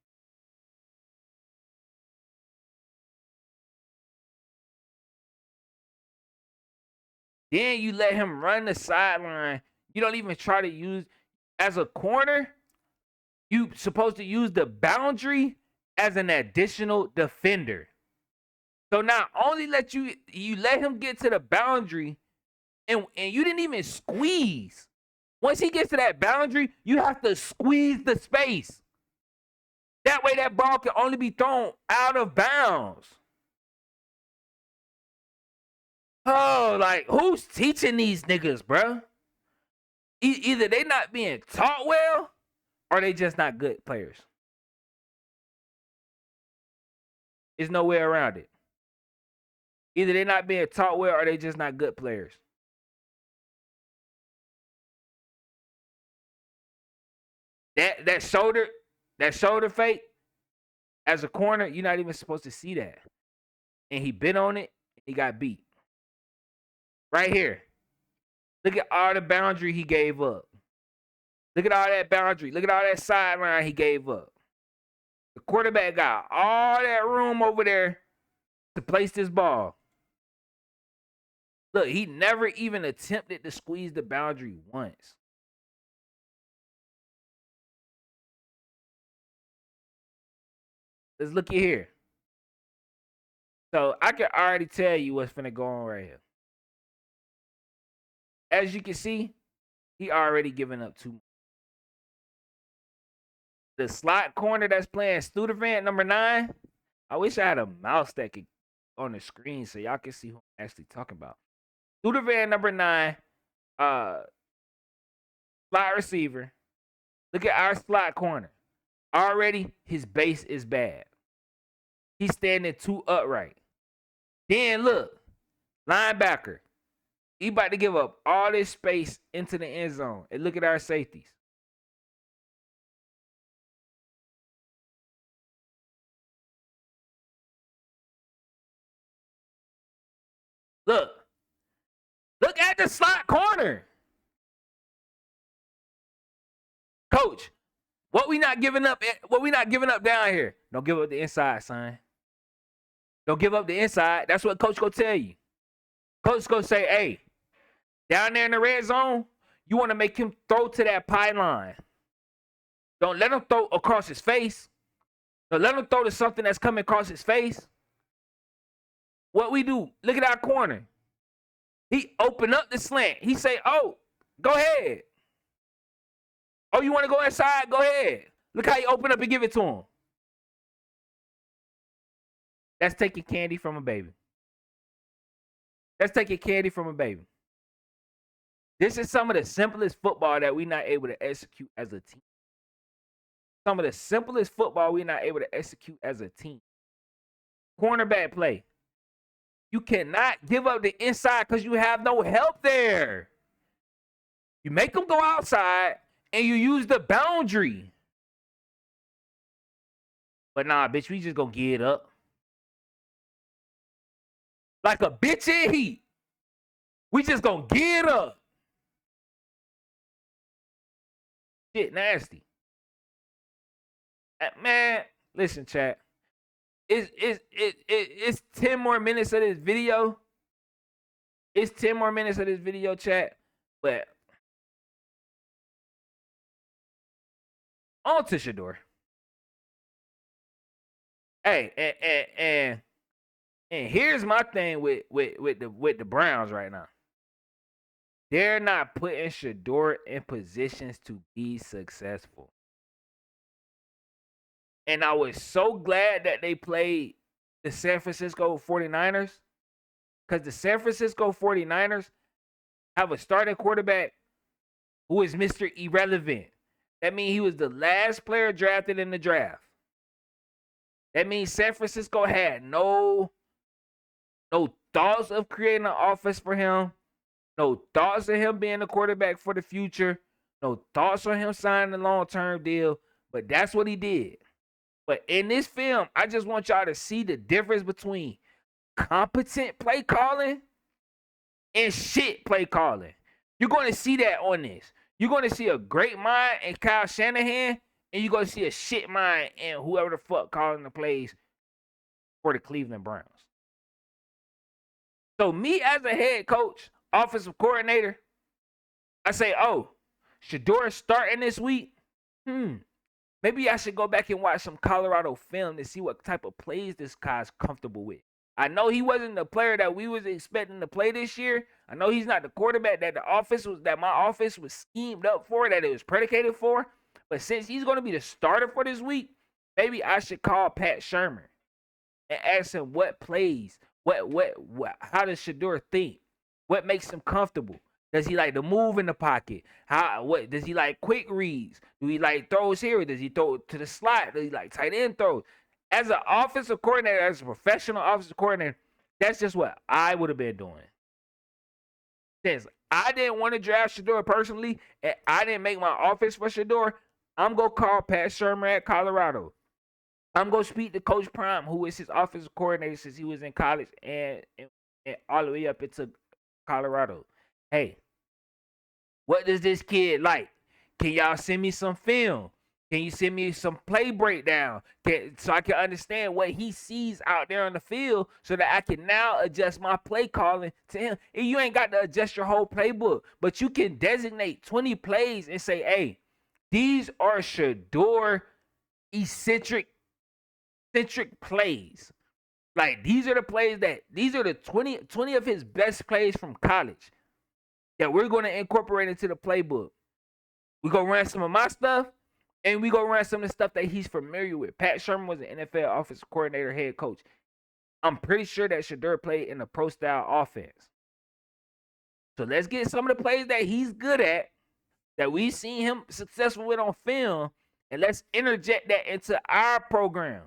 Then you let him run the sideline. You don't even try to use, as a corner, you supposed to use the boundary as an additional defender. So not only let you let him get to the boundary, and you didn't even squeeze. Once he gets to that boundary, you have to squeeze the space. That way that ball can only be thrown out of bounds. Oh, like, who's teaching these niggas, bro? Either they not being taught well, or they just not good players. There's no way around it. Either they not being taught well, or they just not good players. That shoulder fake, as a corner, you're not even supposed to see that. And he bit on it, he got beat. Right here. Look at all the boundary he gave up. Look at all that boundary. Look at all that sideline he gave up. The quarterback got all that room over there to place this ball. Look, he never even attempted to squeeze the boundary once. Let's look at here. So I can already tell you what's finna go on right here. As you can see, he already given up 2. The slot corner that's playing Studevan, number 9. I wish I had a mouse that could on the screen so y'all can see who I'm actually talking about. Studevan, number 9, slot receiver. Look at our slot corner. Already, his base is bad. He's standing too upright. Then look, linebacker. He about to give up all this space into the end zone. And look at our safeties. Look at the slot corner. Coach, what we not giving up down here? Don't give up the inside, son. Don't give up the inside. That's what coach gonna tell you. Coach gonna say, hey, down there in the red zone, you want to make him throw to that pylon. Don't let him throw across his face. Don't let him throw to something that's coming across his face. What we do, look at our corner. He open up the slant. He say, oh, go ahead. Oh, you want to go inside? Go ahead. Look how you open up and give it to him. That's taking candy from a baby. That's taking candy from a baby. This is some of the simplest football that we're not able to execute as a team. Some of the simplest football we're not able to execute as a team. Cornerback play. You cannot give up the inside because you have no help there. You make them go outside and you use the boundary. But nah, bitch, we just gonna get up. Like a bitch in heat. We just gonna get up. Shit nasty. Man, Listen, chat. It's 10 more minutes of this video. It's 10 more minutes of this video, chat. But on to Shedeur. Hey, and here's my thing with the Browns right now. They're not putting Shedeur in positions to be successful. And I was so glad that they played the San Francisco 49ers, because the San Francisco 49ers have a starting quarterback who is Mr. Irrelevant. That means he was the last player drafted in the draft. That means San Francisco had no thoughts of creating an offense for him, no thoughts of him being a quarterback for the future, no thoughts on him signing a long-term deal, but that's what he did. But in this film, I just want y'all to see the difference between competent play calling and shit play calling. You're going to see that on this. You're going to see a great mind in Kyle Shanahan, and you're going to see a shit mind in whoever the fuck calling the plays for the Cleveland Browns. So me as a head coach, offensive coordinator, I say, oh, Shedeur starting this week? Maybe I should go back and watch some Colorado film to see what type of plays this guy's comfortable with. I know he wasn't the player that we was expecting to play this year. I know he's not the quarterback that my offense was schemed up for, that it was predicated for. But since he's going to be the starter for this week, maybe I should call Pat Shermer and ask him what plays, how does Shedeur think? What makes him comfortable? Does he like to move in the pocket? What does he like quick reads? Do he like throws here? Does he throw to the slot? Does he like tight end throws? As an offensive coordinator, as a professional offensive coordinator, that's just what I would have been doing. Since I didn't want to draft Shedeur personally, and I didn't make my offense for Shedeur, I'm going to call Pat Shermer at Colorado. I'm going to speak to Coach Prime, who is his offensive coordinator since he was in college and all the way up into Colorado. Hey, what does this kid like? Can y'all send me some film? Can you send me some play breakdown so I can understand what he sees out there on the field so that I can now adjust my play calling to him? And you ain't got to adjust your whole playbook, but you can designate 20 plays and say, hey, these are Shedeur eccentric plays. Like, these are the plays these are the 20 of his best plays from college that we're going to incorporate into the playbook. We're going to run some of my stuff, and we're going to run some of the stuff that he's familiar with. Pat Shermer was an NFL offensive coordinator, head coach. I'm pretty sure that Shedeur played in a pro-style offense. So let's get some of the plays that he's good at, that we've seen him successful with on film, and let's interject that into our program.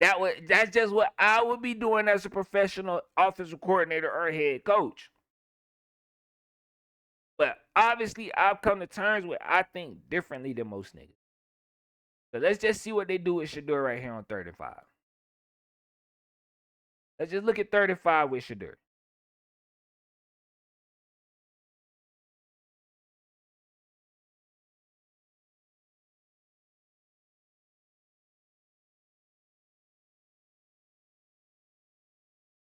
That's just what I would be doing as a professional offensive coordinator or head coach. But obviously, I've come to terms with I think differently than most niggas. So let's just see what they do with Shedeur right here on 3rd and 5. Let's just look at 3rd and 5 with Shedeur.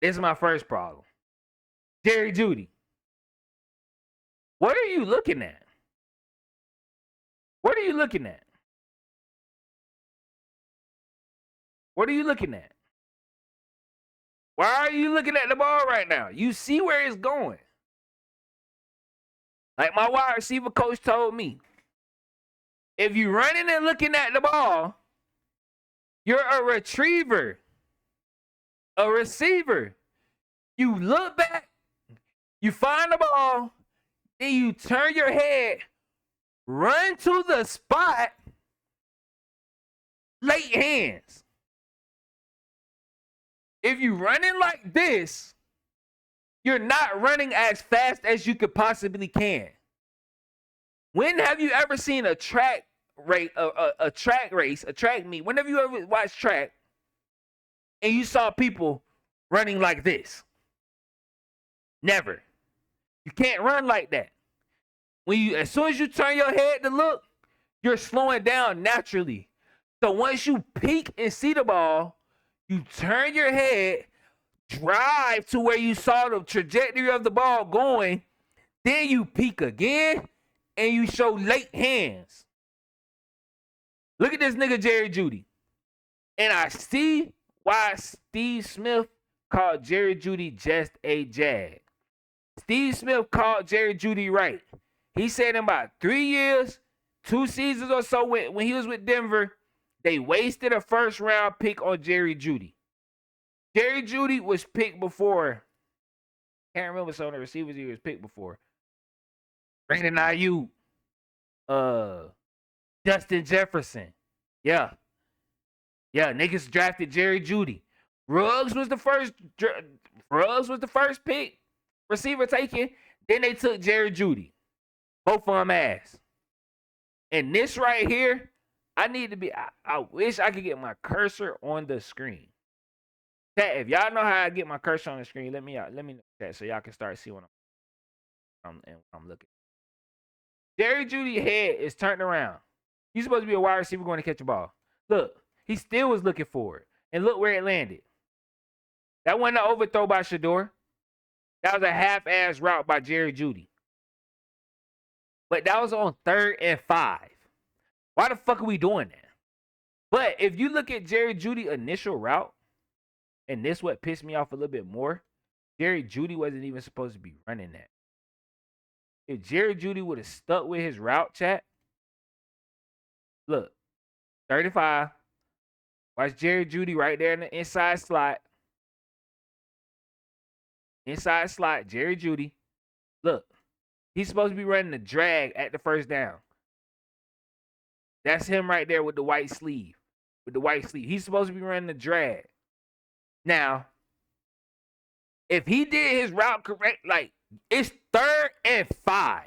This is my first problem. Jerry Jeudy. What are you looking at? What are you looking at? What are you looking at? Why are you looking at the ball right now? You see where it's going. Like my wide receiver coach told me, if you're running and looking at the ball, you're a retriever, a receiver. You look back, you find the ball, then you turn your head, run to the spot, late hands. If you're running like this, you're not running as fast as you could possibly can. When have you ever seen a track race, a track meet? When have you ever watched track and you saw people running like this? Never. You can't run like that. As soon as you turn your head to look, you're slowing down naturally. So once you peek and see the ball, you turn your head, drive to where you saw the trajectory of the ball going, then you peek again, and you show late hands. Look at this nigga Jerry Jeudy. And I see why Steve Smith called Jerry Jeudy just a jag. Steve Smith called Jerry Jeudy right. He said in about 3 years, 2 seasons or so when he was with Denver, they wasted a first-round pick on Jerry Jeudy. Jerry Jeudy was picked before. Can't remember some of the receivers he was picked before. Brandon Ayuk, Justin Jefferson. Yeah, niggas drafted Jerry Jeudy. Ruggs was the first pick receiver taken. Then they took Jerry Jeudy. Both of them ass. And this right here, I wish I could get my cursor on the screen. Chat, if y'all know how I get my cursor on the screen, let me know that so y'all can start seeing what I'm looking. Jerry Jeudy's head is turned around. He's supposed to be a wide receiver going to catch a ball. Look, he still was looking for it. And look where it landed. That wasn't an overthrow by Shedeur. That was a half-ass route by Jerry Jeudy. But that was on 3rd and 5. Why the fuck are we doing that? But if you look at Jerry Jeudy's initial route, and this what pissed me off a little bit more, Jerry Jeudy wasn't even supposed to be running that. If Jerry Jeudy would have stuck with his route, chat, look, 35. Watch Jerry Jeudy right there in the inside slot. Inside slot, Jerry Jeudy. Look, he's supposed to be running the drag at the first down. That's him right there with the white sleeve. He's supposed to be running the drag. Now, if he did his route correct, like, it's 3rd and 5.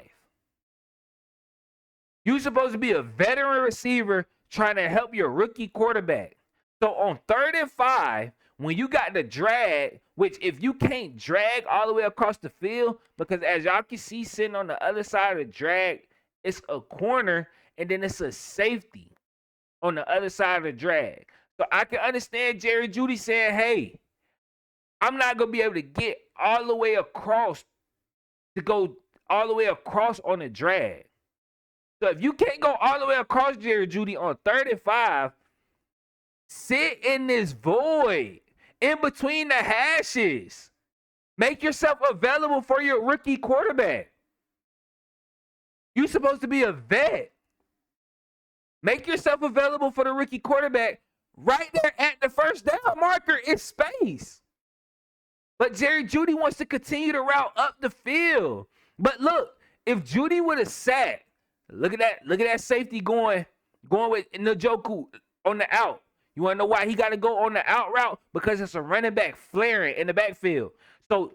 You're supposed to be a veteran receiver trying to help your rookie quarterback. So on 3rd and 5, when you got the drag, which if you can't drag all the way across the field, because as y'all can see sitting on the other side of the drag, it's a corner and then it's a safety on the other side of the drag. So I can understand Jerry Jeudy saying, hey, I'm not going to be able to get all the way across to go all the way across on the drag. So if you can't go all the way across, Jerry Jeudy, on 3rd and 5, sit in this void in between the hashes. Make yourself available for your rookie quarterback. You're supposed to be a vet. Make yourself available for the rookie quarterback right there at the first down marker in space. But Jerry Jeudy wants to continue to route up the field. But look, if Jeudy would have sat, look at that safety going with Njoku on the out. You want to know why he got to go on the out route? Because it's a running back flaring in the backfield. So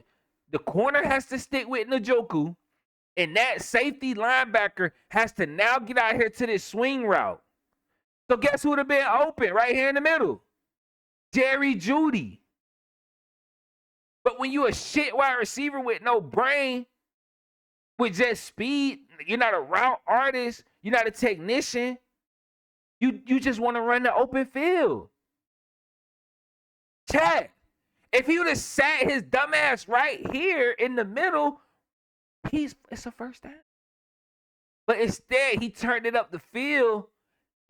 the corner has to stick with Njoku, and that safety linebacker has to now get out here to this swing route. So guess who would have been open right here in the middle? Jerry Jeudy. But when you a shit wide receiver with no brain, with just speed, you're not a route artist, you're not a technician, you just want to run the open field. Chat, if he would have sat his dumbass right here in the middle, it's a first down. But instead, he turned it up the field.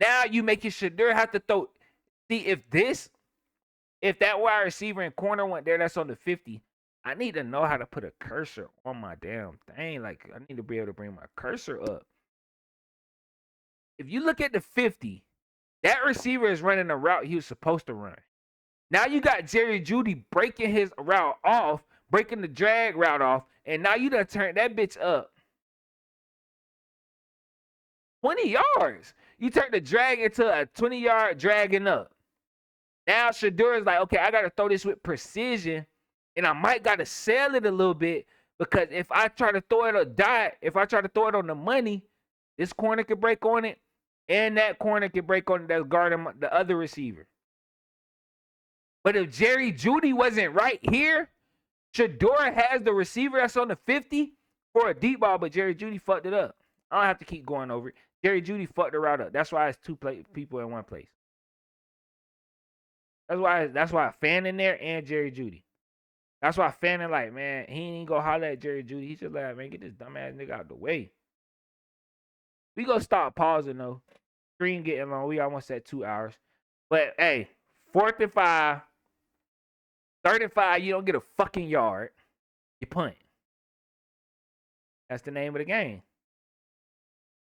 Now you make your Shedeur have to throw. See, if that wide receiver and corner went there, that's on the 50. I need to know how to put a cursor on my damn thing. Like, I need to be able to bring my cursor up. If you look at the 50, that receiver is running a route he was supposed to run. Now you got Jerry Jeudy breaking his route off, breaking the drag route off, and now you done turned that bitch up 20 yards. You turned the drag into a 20-yard dragging up. Now Shedeur is like, okay, I got to throw this with precision, and I might got to sell it a little bit, because if I try to throw it a dot, if I try to throw it on the money, this corner could break on it, and that corner could break on it that's guarding the other receiver. But if Jerry Jeudy wasn't right here, Shedeur has the receiver that's on the 50 for a deep ball, but Jerry Jeudy fucked it up. I don't have to keep going over it. Jerry Jeudy fucked the route up. That's why it's two people in one place. That's why Fanning there and Jerry Judy. That's why Fanning like, man, he ain't go holler at Jerry Judy. He just like, man, get this dumbass nigga out the way. We gonna stop pausing though. Screen getting long. We almost at 2 hours. But hey, 4th and 5, 3rd and 5, you don't get a fucking yard. You punt. That's the name of the game.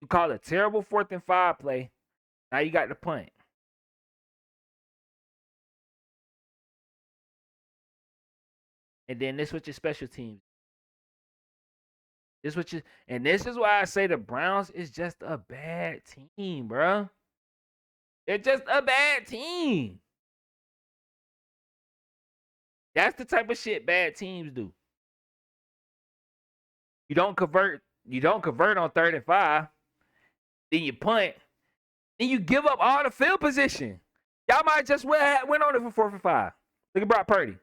You call a terrible 4th and 5 play. Now you got the punt. And then this with your special teams. This is why I say the Browns is just a bad team, bro. They're just a bad team. That's the type of shit bad teams do. You don't convert on 3rd and 5. Then you punt. Then you give up all the field position. Y'all might just went on it for 4th and 5. Look at Brock Purdy.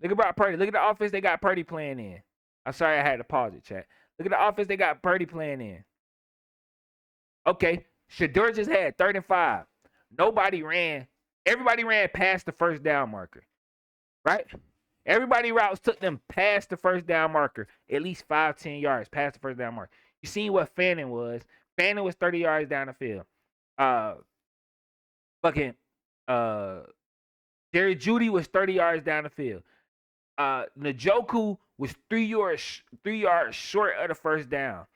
Look at the offense they got Purdy playing in. I'm sorry I had to pause it, chat. Look at the offense they got Purdy playing in. Okay, Shedeur just had 3rd and 5. Nobody ran. Everybody ran past the first down marker, right? Everybody routes took them past the first down marker, at least 5-10 yards past the first down marker. You seen what Fanning was? Fanning was 30 yards down the field. Jerry Judy was 30 yards down the field. Njoku was 3 yards short of the first down.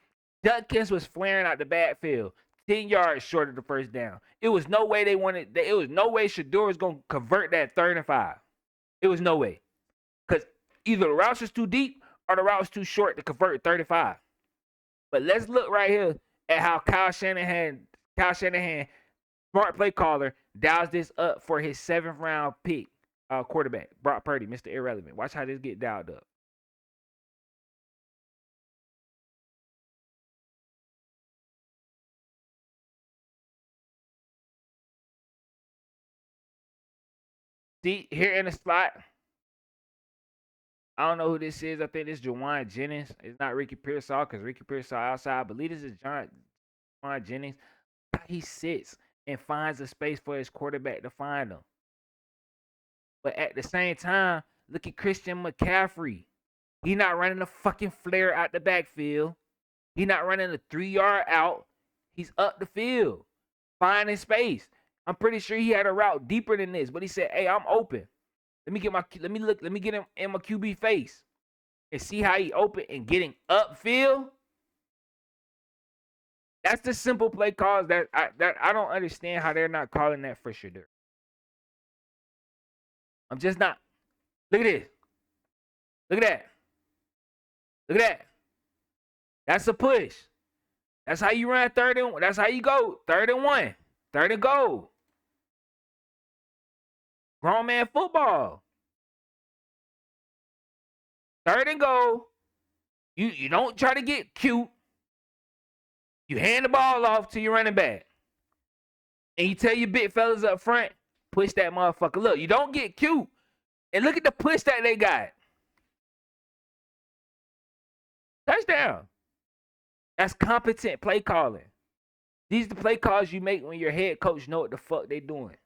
Judkins was flaring out the backfield, 10 yards short of the first down. It was no way Shedeur was going to convert that 3rd and 5. It was no way. Because either the routes was too deep or the route was too short to convert 3rd and 5. But let's look right here at how Kyle Shanahan, smart play caller, dials this up for his 7th round pick quarterback, Brock Purdy, Mr. Irrelevant. Watch how this get dialed up. See, here in the slot, I don't know who this is. I think this is Jawan Jennings. It's not Ricky Pearsall because Ricky Pearsall outside. I believe this is Jawan Jennings. He sits and finds a space for his quarterback to find him. But at the same time, look at Christian McCaffrey. He not running a fucking flare out the backfield. He not running a 3-yard out. He's up the field, finding space. I'm pretty sure he had a route deeper than this, but he said, "Hey, I'm open. Let me get him in my QB face and see how he open and getting upfield." That's the simple play calls that I don't understand how they're not calling that for Shedeur. I'm just not. Look at this. Look at that. Look at that. That's a push. That's how you run 3rd and 1. That's how you go 3rd and 1. 3rd and goal. Grown man football. 3rd and goal. You don't try to get cute. You hand the ball off to your running back. And you tell your big fellas up front, push that motherfucker. Look, you don't get cute. And look at the push that they got. Touchdown. That's competent play calling. These are the play calls you make when your head coach know what the fuck they doing.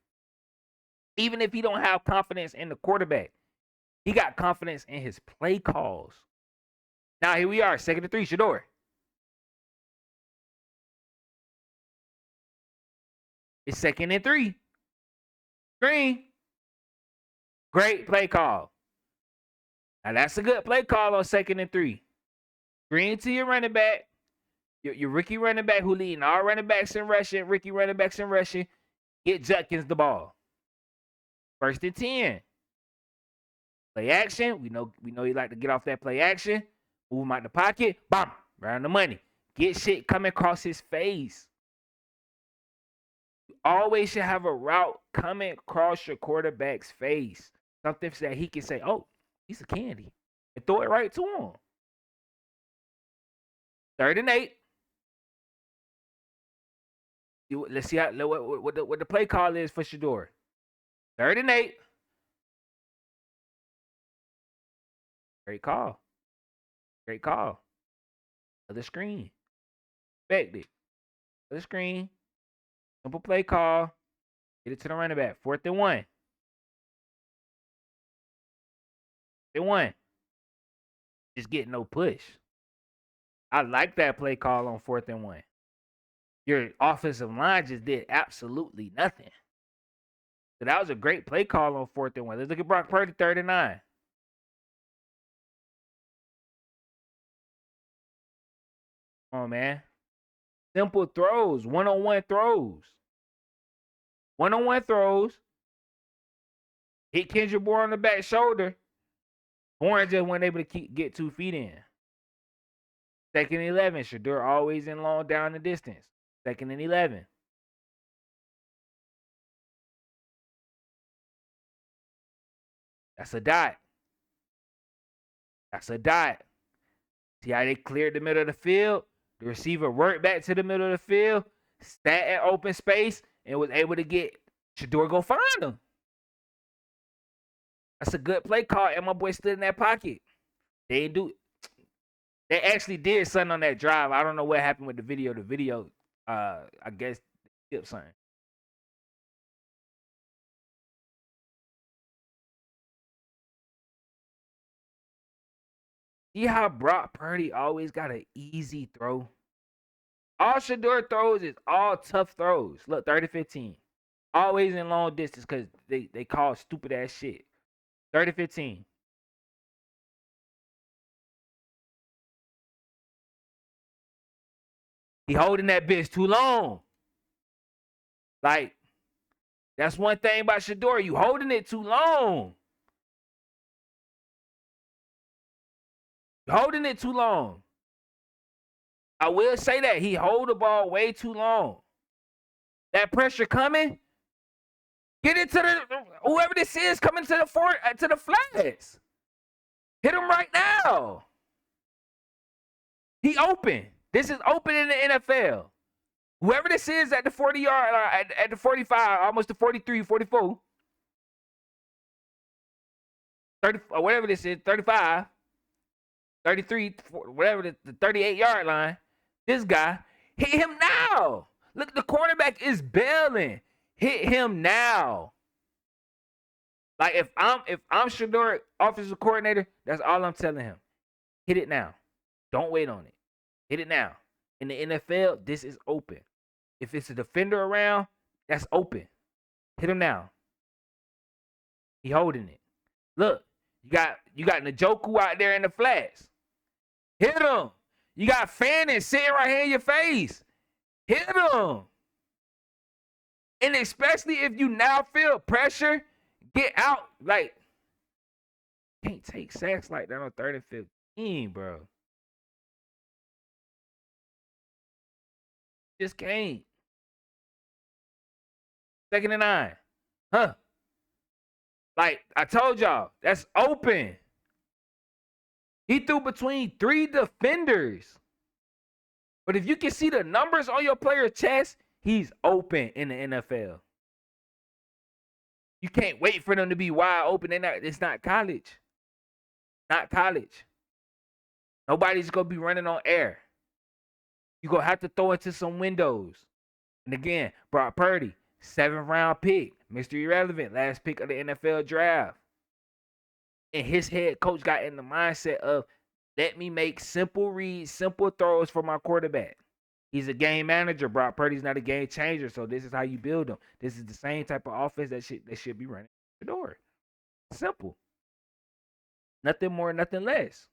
Even if he don't have confidence in the quarterback, he got confidence in his play calls. Now here we are, 2nd and 3, Shedeur. It's 2nd and 3. Screen. Great play call. Now that's a good play call on 2nd and 3. Screen to your running back. Your rookie running back who leading all running backs in rushing, rookie running backs in rushing. Get Judkins the ball. 1st and 10. Play action. We know you like to get off that play action. Move him out the pocket. Bam. Round the money. Get shit coming across his face. You always should have a route coming across your quarterback's face. Something that he can say, "Oh, he's a candy," and throw it right to him. 3rd and 8. Let's see what the play call is for Shedeur. 3rd and 8. Great call. Great call. Other screen. Expect it. Other screen. Simple play call. Get it to the running back. 4th and 1. 1. Just get no push. I like that play call on 4th and 1. Your offensive line just did absolutely nothing. So that was a great play call on 4th and 1. Let's look at Brock Purdy, 3rd and 9. Come on, man. Simple throws, one-on-one throws. One-on-one throws. Hit Kendrick Bourne on the back shoulder. Bourne just wasn't able to get 2 feet in. 2nd and 11. Shedeur always in long down the distance. 2nd and 11. That's a dot. That's a dot. See how they cleared the middle of the field? The receiver worked back to the middle of the field, sat at open space, and was able to get Shedeur go find him. That's a good play call, and my boy stood in that pocket. They didn't do it. They actually did something on that drive. I don't know what happened with the video. The video, I guess, skipped something. See how Brock Purdy always got an easy throw? All Shedeur throws is all tough throws. Look, 30-15. Always in long distance because they call stupid ass shit. 30-15. He holding that bitch too long. Like, that's one thing about Shedeur. You holding it too long. You're holding it too long. I will say that. He hold the ball way too long. That pressure coming. Get it to the whoever this is coming to the flats. Hit him right now. He open. This is open in the NFL. Whoever this is at the 40-yard, at the 45, almost the 43, 44, 30, or whatever this is, 35, 33, whatever the 38-yard line. This guy, hit him now. Look, the quarterback is bailing. Hit him now. Like if I'm Shedeur, offensive coordinator, that's all I'm telling him. Hit it now. Don't wait on it. Hit it now. In the NFL, this is open. If it's a defender around, that's open. Hit him now. He holding it. Look, you got Njoku out there in the flats. Hit him. You got Fannin sitting right here in your face. Hit him. And especially if you now feel pressure, get out. Like, can't take sacks like that on 3rd and 15, bro. Just can't. 2nd and 9. Huh. Like, I told y'all, that's open. He threw between 3 defenders. But if you can see the numbers on your player's chest, he's open in the NFL. You can't wait for them to be wide open. It's not college. Not college. Nobody's going to be running on air. You're going to have to throw into some windows. And again, Brock Purdy, 7th round pick. Mr. Irrelevant, last pick of the NFL draft. And his head coach got in the mindset of, let me make simple reads, simple throws for my quarterback. He's a game manager. Brock Purdy's not a game changer, so this is how you build them. This is the same type of offense that should be running the door. Simple. Nothing more, nothing less.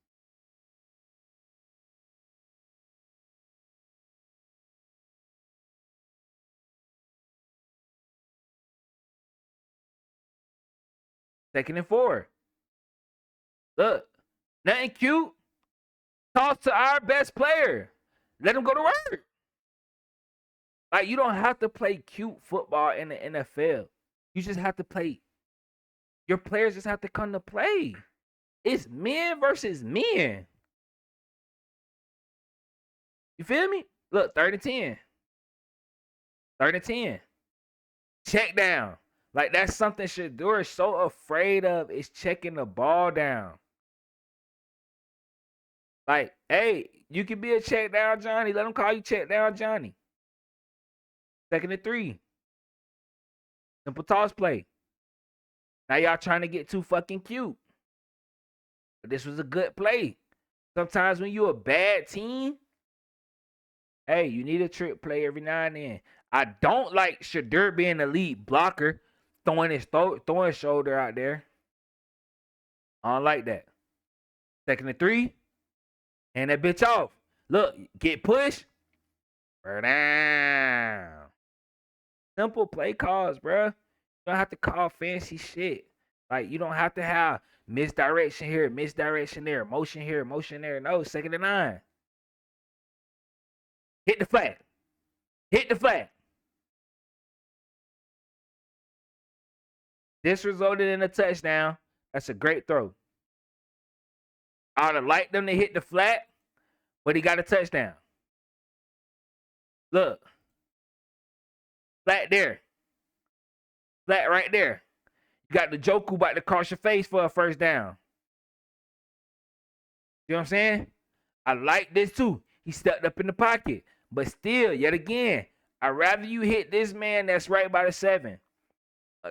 Second and 4. Look, nothing cute. Toss to our best player. Let him go to work. Like, you don't have to play cute football in the NFL. You just have to play. Your players just have to come to play. It's men versus men. You feel me? Look, 3rd and 10. 3rd and 10. Check down. Like, that's something Shedeur is so afraid of, is checking the ball down. Like, hey, you can be a check down Johnny. Let him call you check down Johnny. 2nd and 3. Simple toss play. Now y'all trying to get too fucking cute. But this was a good play. Sometimes when you're a bad team, hey, you need a trick play every now and then. I don't like Shedeur being the lead blocker, throwing his shoulder out there. I don't like that. Second and 3, hand that bitch off. Look, get pushed. Burn down. Simple play calls, bro. You don't have to call fancy shit. Like, you don't have to have misdirection here, misdirection there, motion here, motion there. No, second and 9. Hit the flat. Hit the flat. This resulted in a touchdown. That's a great throw. I would have liked them to hit the flat, but he got a touchdown. Look. Flat there. Flat right there. You got the Joku about to cross your face for a first down. You know what I'm saying? I like this too. He stepped up in the pocket. But still, yet again, I'd rather you hit this man that's right by the 7.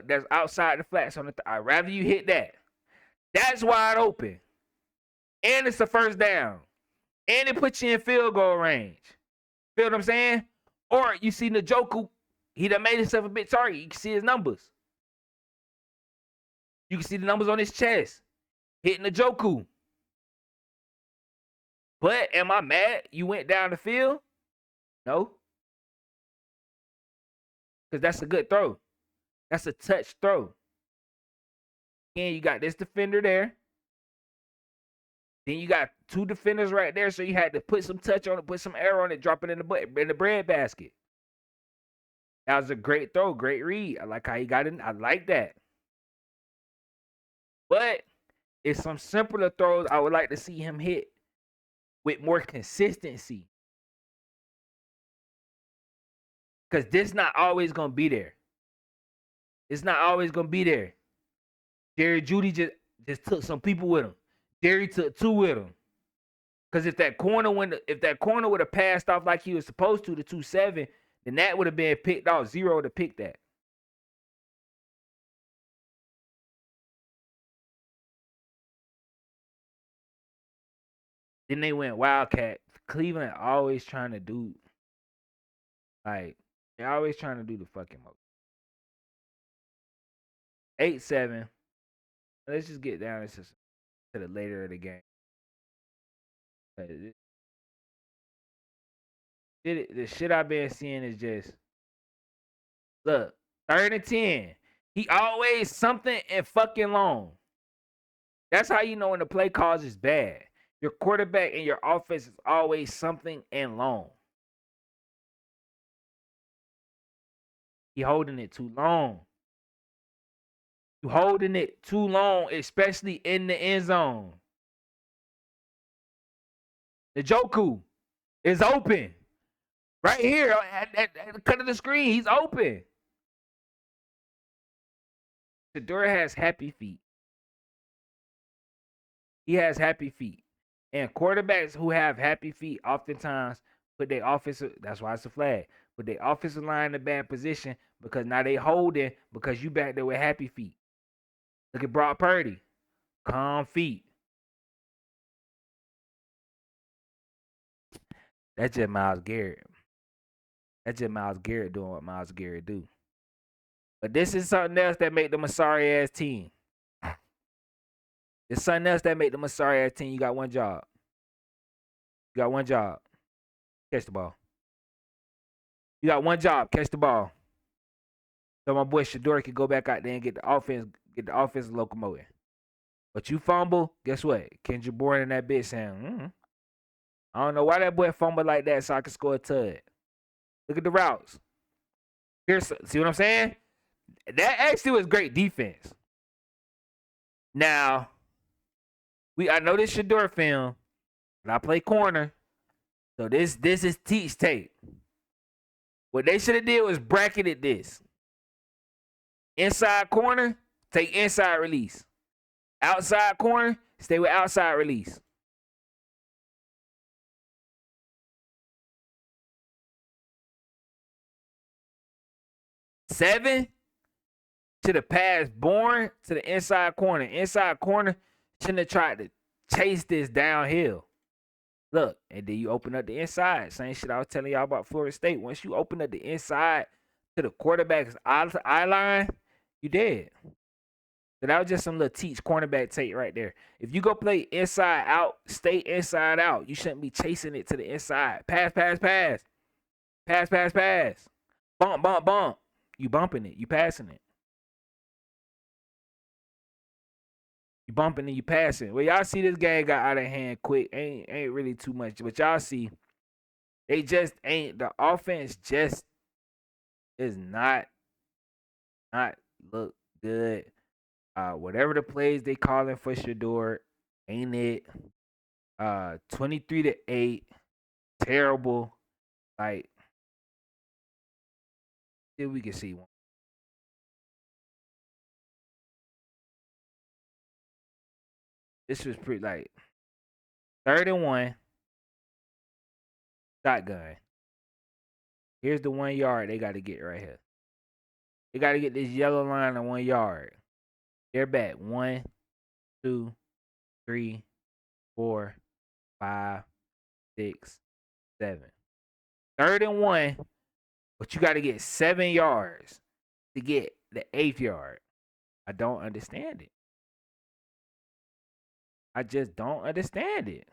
That's outside the flats on the I'd rather you hit that. That's wide open. And it's a first down. And it puts you in field goal range. Feel what I'm saying? Or you see Njoku, he done made himself a big target. You can see his numbers. You can see the numbers on his chest. Hitting Njoku. But am I mad you went down the field? No. Because that's a good throw. That's a touch throw. And you got this defender there. Then you got 2 defenders right there, so you had to put some touch on it, put some air on it, drop it in the bread basket. That was a great throw, great read. I like how he got in. I like that. But it's some simpler throws I would like to see him hit with more consistency. Because this not always going to be there. It's not always going to be there. Jerry Jeudy just took some people with him. Jerry took 2 with him. Because if that corner would have passed off like he was supposed to, the 2-7, then that would have been picked off. 0 to pick that. Then they went Wildcat. Cleveland always trying to do, like, they're always trying to do the fucking most. 8-7. Let's just get down to the later of the game. The shit I've been seeing is just, look, 3rd and 10. He always something and fucking long. That's how you know when the play calls is bad. Your quarterback and your offense is always something and long. He holding it too long. You holding it too long, especially in the end zone. The Joku is open. Right here at the cut of the screen, he's open. Shedeur has happy feet. He has happy feet. And quarterbacks who have happy feet oftentimes put their offensive, that's why it's a flag, put their offensive line in a bad position because now they holding because you back there with happy feet. Look at Brock Purdy. Calm feet. That's just Myles Garrett. That's just Myles Garrett doing what Myles Garrett do. But this is something else that make them a sorry-ass team. It's something else that make them a sorry-ass team. You got one job. You got one job. Catch the ball. You got one job. Catch the ball. So my boy Shedeur can go back out there and get the offense locomotive. But you fumble, guess what? Kendrick Bourne and that bitch saying, I don't know why that boy fumbled like that so I can score a tud. Look at the routes. See what I'm saying? That actually was great defense. Now, I know this Shedeur film, but I play corner. So this is teach tape. What they should have did was bracketed this. Inside corner, take inside release. Outside corner, stay with outside release. Seven to the pass born to the inside corner. Inside corner shouldn't have chase this downhill. Look, and then you open up the inside. Same shit I was telling y'all about Florida State. Once you open up the inside to the quarterback's eye line, you dead. So that was just some little teach cornerback tape right there. If you go play inside out, stay inside out. You shouldn't be chasing it to the inside. Pass, pass, pass. Pass, pass, pass. Bump, bump, bump. You bumping it. You passing it. You bumping and you passing. Well, y'all see this game got out of hand quick. Ain't really too much. But y'all see, they just ain't. The offense just is not look good. Whatever the plays they calling for Shedeur, ain't it? 23-8, terrible. Like, see if we can see one. This was pretty like 3rd and 1. Shotgun. Here's the 1 yard they got to get right here. They got to get this yellow line on 1 yard. They're back. 1, 2, 3, 4, 5, 6, 7. 3rd and 1, but you got to get 7 yards to get the 8th yard. I don't understand it. I just don't understand it.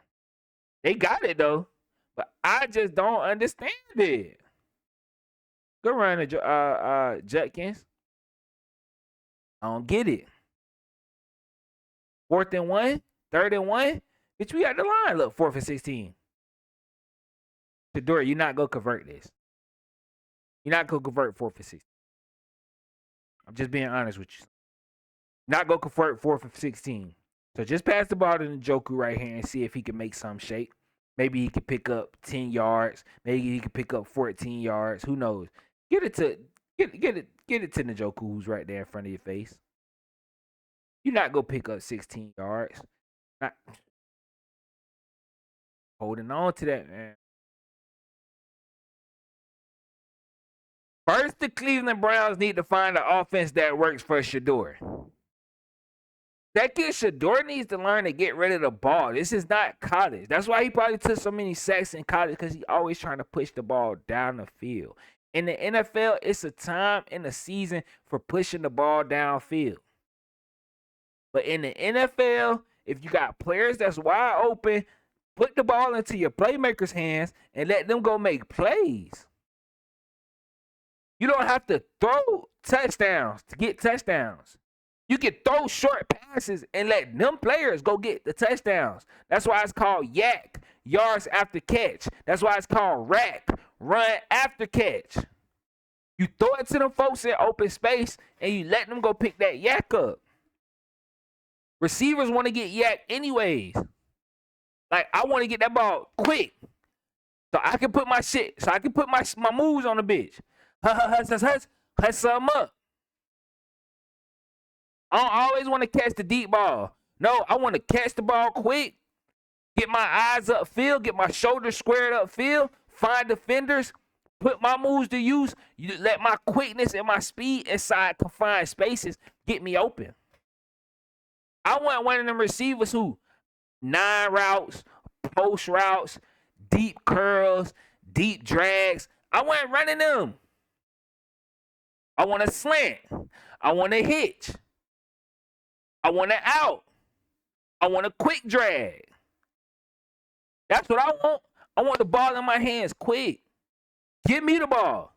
They got it though, but I just don't understand it. Good run, Judkins. I don't get it. 4th and 1, 3rd and 1. Bitch, we got the line. Look, 4th and 16. Shedeur, you're not gonna convert this. You're not gonna convert 4th and 16. I'm just being honest with you. Not gonna convert 4th and 16. So just pass the ball to Njoku right here and see if he can make some shape. Maybe he can pick up 10 yards. Maybe he can pick up 14 yards. Who knows? Get it to Njoku, who's right there in front of your face. You're not gonna pick up 16 yards. Not holding on to that, man. First, the Cleveland Browns need to find an offense that works for Shedeur. Second, Shedeur needs to learn to get rid of the ball. This is not college. That's why he probably took so many sacks in college, because he's always trying to push the ball down the field. In the NFL, it's a time in the season for pushing the ball downfield. But in the NFL, if you got players that's wide open, put the ball into your playmakers' hands and let them go make plays. You don't have to throw touchdowns to get touchdowns. You can throw short passes and let them players go get the touchdowns. That's why it's called yak, yards after catch. That's why it's called rack, run after catch. You throw it to them folks in open space and you let them go pick that yak up. Receivers want to get yak anyways. Like, I want to get that ball quick so I can put my shit, so I can put my moves on the bitch. Huss something up. I don't always want to catch the deep ball. No, I want to catch the ball quick, get my eyes upfield, get my shoulders squared upfield, find defenders, put my moves to use. You let my quickness and my speed inside confined spaces get me open. I want one of them receivers who 9 routes, post routes, deep curls, deep drags. I want running them. I want a slant. I want a hitch. I want an out. I want a quick drag. That's what I want. I want the ball in my hands quick. Give me the ball.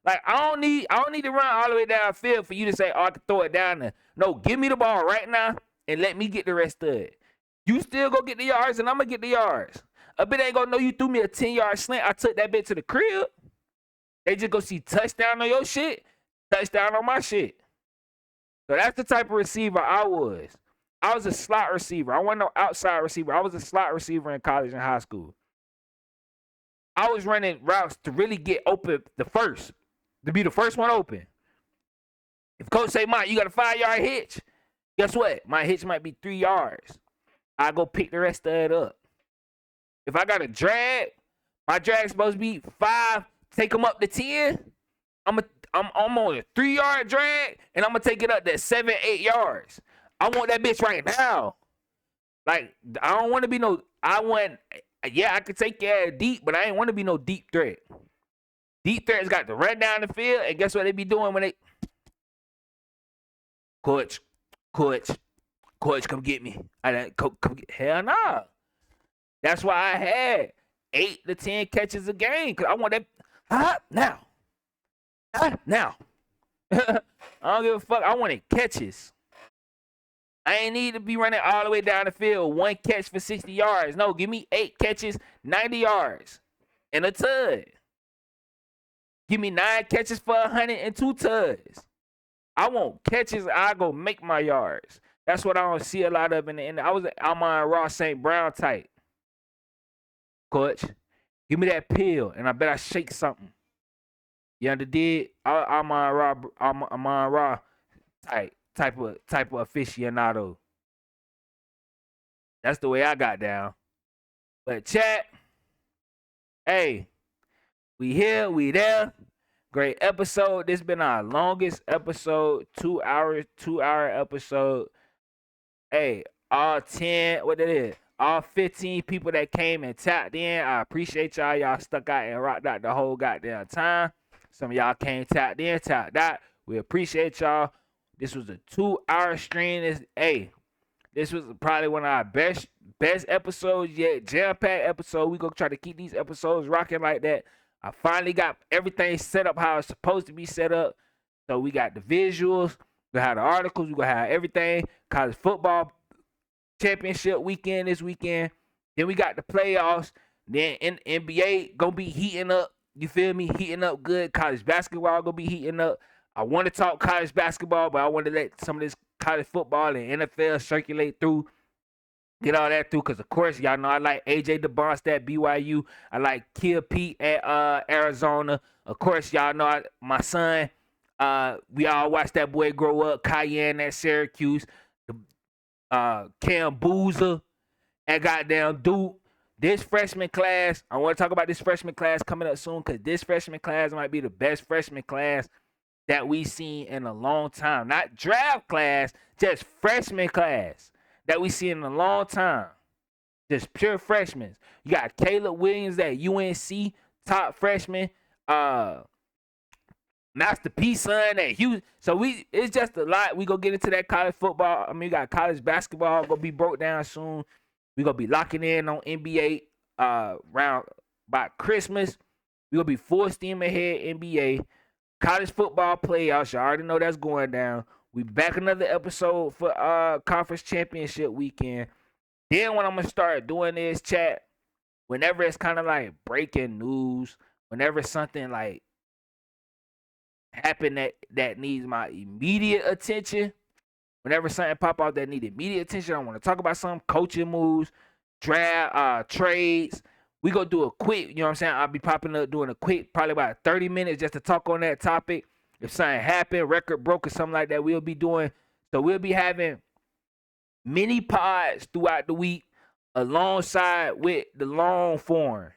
Like, I don't need to run all the way downfield for you to say, oh, I can throw it down there. No, give me the ball right now and let me get the rest of it. You still go get the yards and I'm going to get the yards. A bit ain't going to know you threw me a 10-yard slant. I took that bit to the crib. They just go see touchdown on your shit, touchdown on my shit. So that's the type of receiver I was. I was a slot receiver. I wasn't no outside receiver. I was a slot receiver in college and high school. I was running routes to really get open to be the first one open. If coach say, Mike, you got a 5-yard hitch, guess what? My hitch might be 3 yards. I go pick the rest of it up. If I got a drag, my drag's supposed to be 5, take them up to 10. I'm on a 3-yard drag, and I'm going to take it up to 7, 8 yards. I want that bitch right now. Like, I don't want to be no. I could take your ass deep, but I ain't want to be no deep threat. Deep threats got to run down the field, and guess what they be doing when they. Coach, coach, coach, come get me. Come get. Hell nah. That's why I had 8 to 10 catches a game, because I want that. Now. Now. I don't give a fuck. I wanted catches. I ain't need to be running all the way down the field. 1 catch for 60 yards. No, give me 8 catches, 90 yards, and a tud. Give me 9 catches for 102 tuds. I want catches. I go make my yards. That's what I don't see a lot of in the end. I was Amon Ross St. Brown type. Coach, give me that pill, and I bet I shake something. You understand? Amon Ra type of aficionado. That's the way I got down. But chat, hey, we here, we there. Great episode. This been our longest episode, 2 hour episode. Hey, all 10, what it is, all 15 people that came and tapped in, I appreciate y'all. Y'all stuck out and rocked out the whole goddamn time. Some of y'all came tapped in, tapped out. We appreciate y'all. This was a 2 hour stream. This was probably one of our best episodes yet. Jam-packed episode. We gonna try to keep these episodes rocking like that. I finally got everything set up how it's supposed to be set up. So we got the visuals, we gonna have the articles, we gonna have everything. College football championship weekend this weekend. Then we got the playoffs. Then in NBA gonna be heating up. You feel me? Heating up good. College basketball gonna be heating up. I want to talk college basketball, but I want to let some of this college football and NFL circulate through. Get all that through, because of course y'all know I like AJ DeBonst at BYU. I like Kill Pete at Arizona. Of course y'all know my son. We all watched that boy grow up. Cayenne at Syracuse. Cam Boozer at goddamn Duke. This freshman class, I want to talk about this freshman class coming up soon, because this freshman class might be the best freshman class that we seen in a long time. Not draft class, just freshman class that we seen in a long time. Just pure freshmen. You got Caleb Williams at UNC, top freshman. Master P son at Houston. So it's just a lot. We gonna get into that college football. I mean, we got college basketball gonna be broke down soon. We gonna be locking in on NBA round by Christmas. We gonna be full steam ahead NBA. College football playoffs. You already know that's going down. We back another episode for conference championship weekend. Then what I'm gonna start doing is chat. Whenever it's kind of like breaking news, whenever something like happen that needs my immediate attention, whenever something pop out that need immediate attention, I want to talk about some coaching moves, draft, trades. We gonna do a quick, you know what I'm saying? I'll be popping up doing a quick, probably about 30 minutes just to talk on that topic. If something happened, record broke or something like that, we'll be doing. So we'll be having mini pods throughout the week alongside with the long form.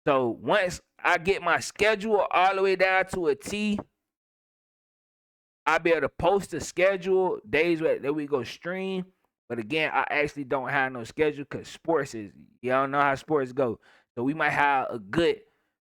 So once I get my schedule all the way down to a T, I'll be able to post a schedule, days that we go stream. But again, I actually don't have no schedule because sports is, y'all know how sports go. So we might have a good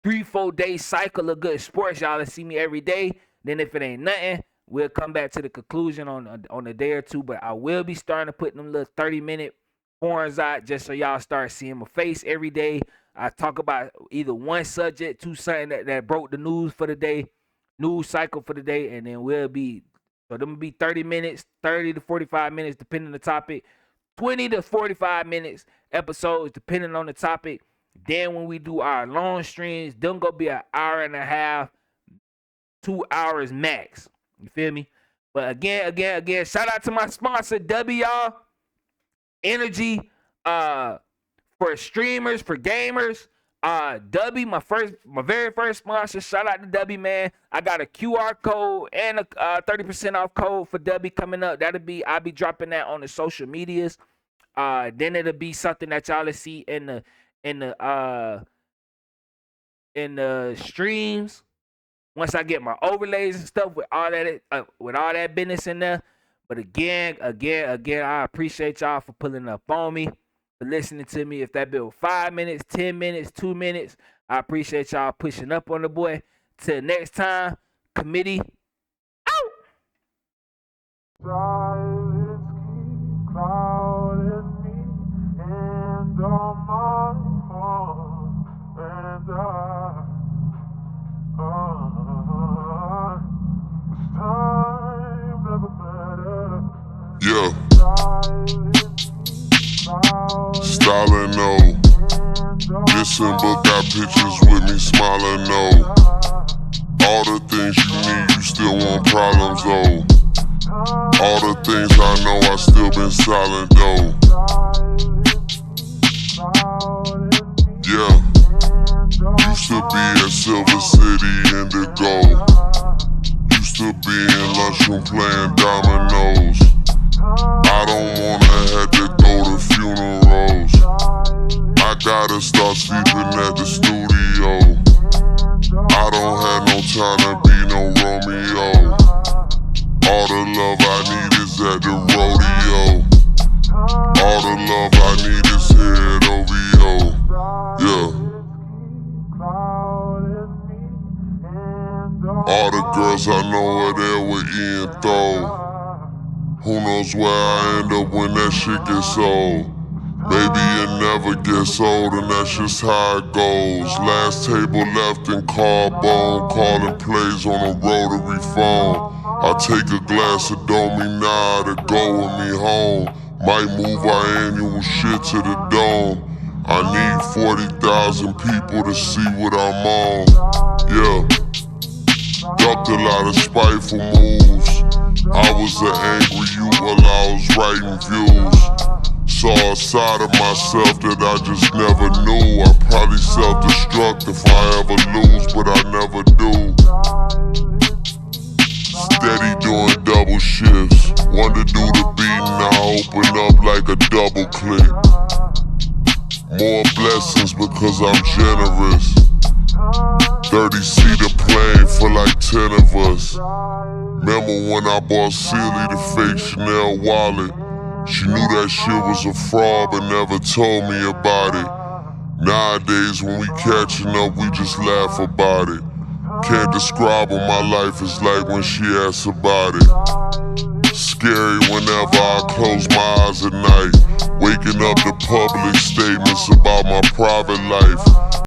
3-4 day cycle of good sports. Y'all will see me every day. Then if it ain't nothing, we'll come back to the conclusion on a day or two. But I will be starting to put them little 30-minute forums out just so y'all start seeing my face every day. I talk about either one subject to something that broke the news for the day, news cycle for the day, and then we'll be, so them will be 30 minutes, 30 to 45 minutes, depending on the topic, 20 to 45 minutes episodes, depending on the topic. Then when we do our long streams, them gonna be an hour and a half, 2 hours max. You feel me? But again, shout out to my sponsor, WR Energy, for streamers, for gamers. W, my very first sponsor. Shout out to W, man. I got a QR code and a 30% off code for W coming up. I'll be dropping that on the social medias. Then it'll be something that y'all will see in the streams once I get my overlays and stuff with all that business in there. But again, I appreciate y'all for pulling up on me, for listening to me. If that been 5 minutes, 10 minutes, 2 minutes, I appreciate y'all pushing up on the boy. Till next time, committee out. Silence keep clouding me and on my heart, and this time never better. Yeah. Styling no. Listen, but got pictures with me smiling no. All the things you need, you still want problems though. All the things I know, I still been silent though. Yeah. Used to be at Silver City Indigo. Used to be in lunchroom playing dominoes. I don't wanna have to go to funerals. I gotta start sleeping at the studio. I don't have no time to be no Romeo. All the love I need is at the rodeo. All the love I need is here at OVO. Yeah. All the girls I know are there with Ian Throw. Who knows where I end up when that shit gets old. Maybe it never gets old and that's just how it goes. Last table left in Carbone, calling plays on a rotary phone. I take a glass of Domina to go with me home. Might move our annual shit to the dome. I need 40,000 people to see what I'm on. Yeah. Ducked a lot of spiteful moves. I was an angry youth while I was writing views. Saw a side of myself that I just never knew. I probably self-destruct if I ever lose, but I never do. Steady doing double shifts. One to do the beat, now open up like a double click. More blessings because I'm generous. 30-seater plane for like 10 of us. Remember when I bought Sealy the fake Chanel wallet? She knew that shit was a fraud but never told me about it. Nowadays when we catching up, we just laugh about it. Can't describe what my life is like when she asks about it. Scary whenever I close my eyes at night. Waking up to public statements about my private life.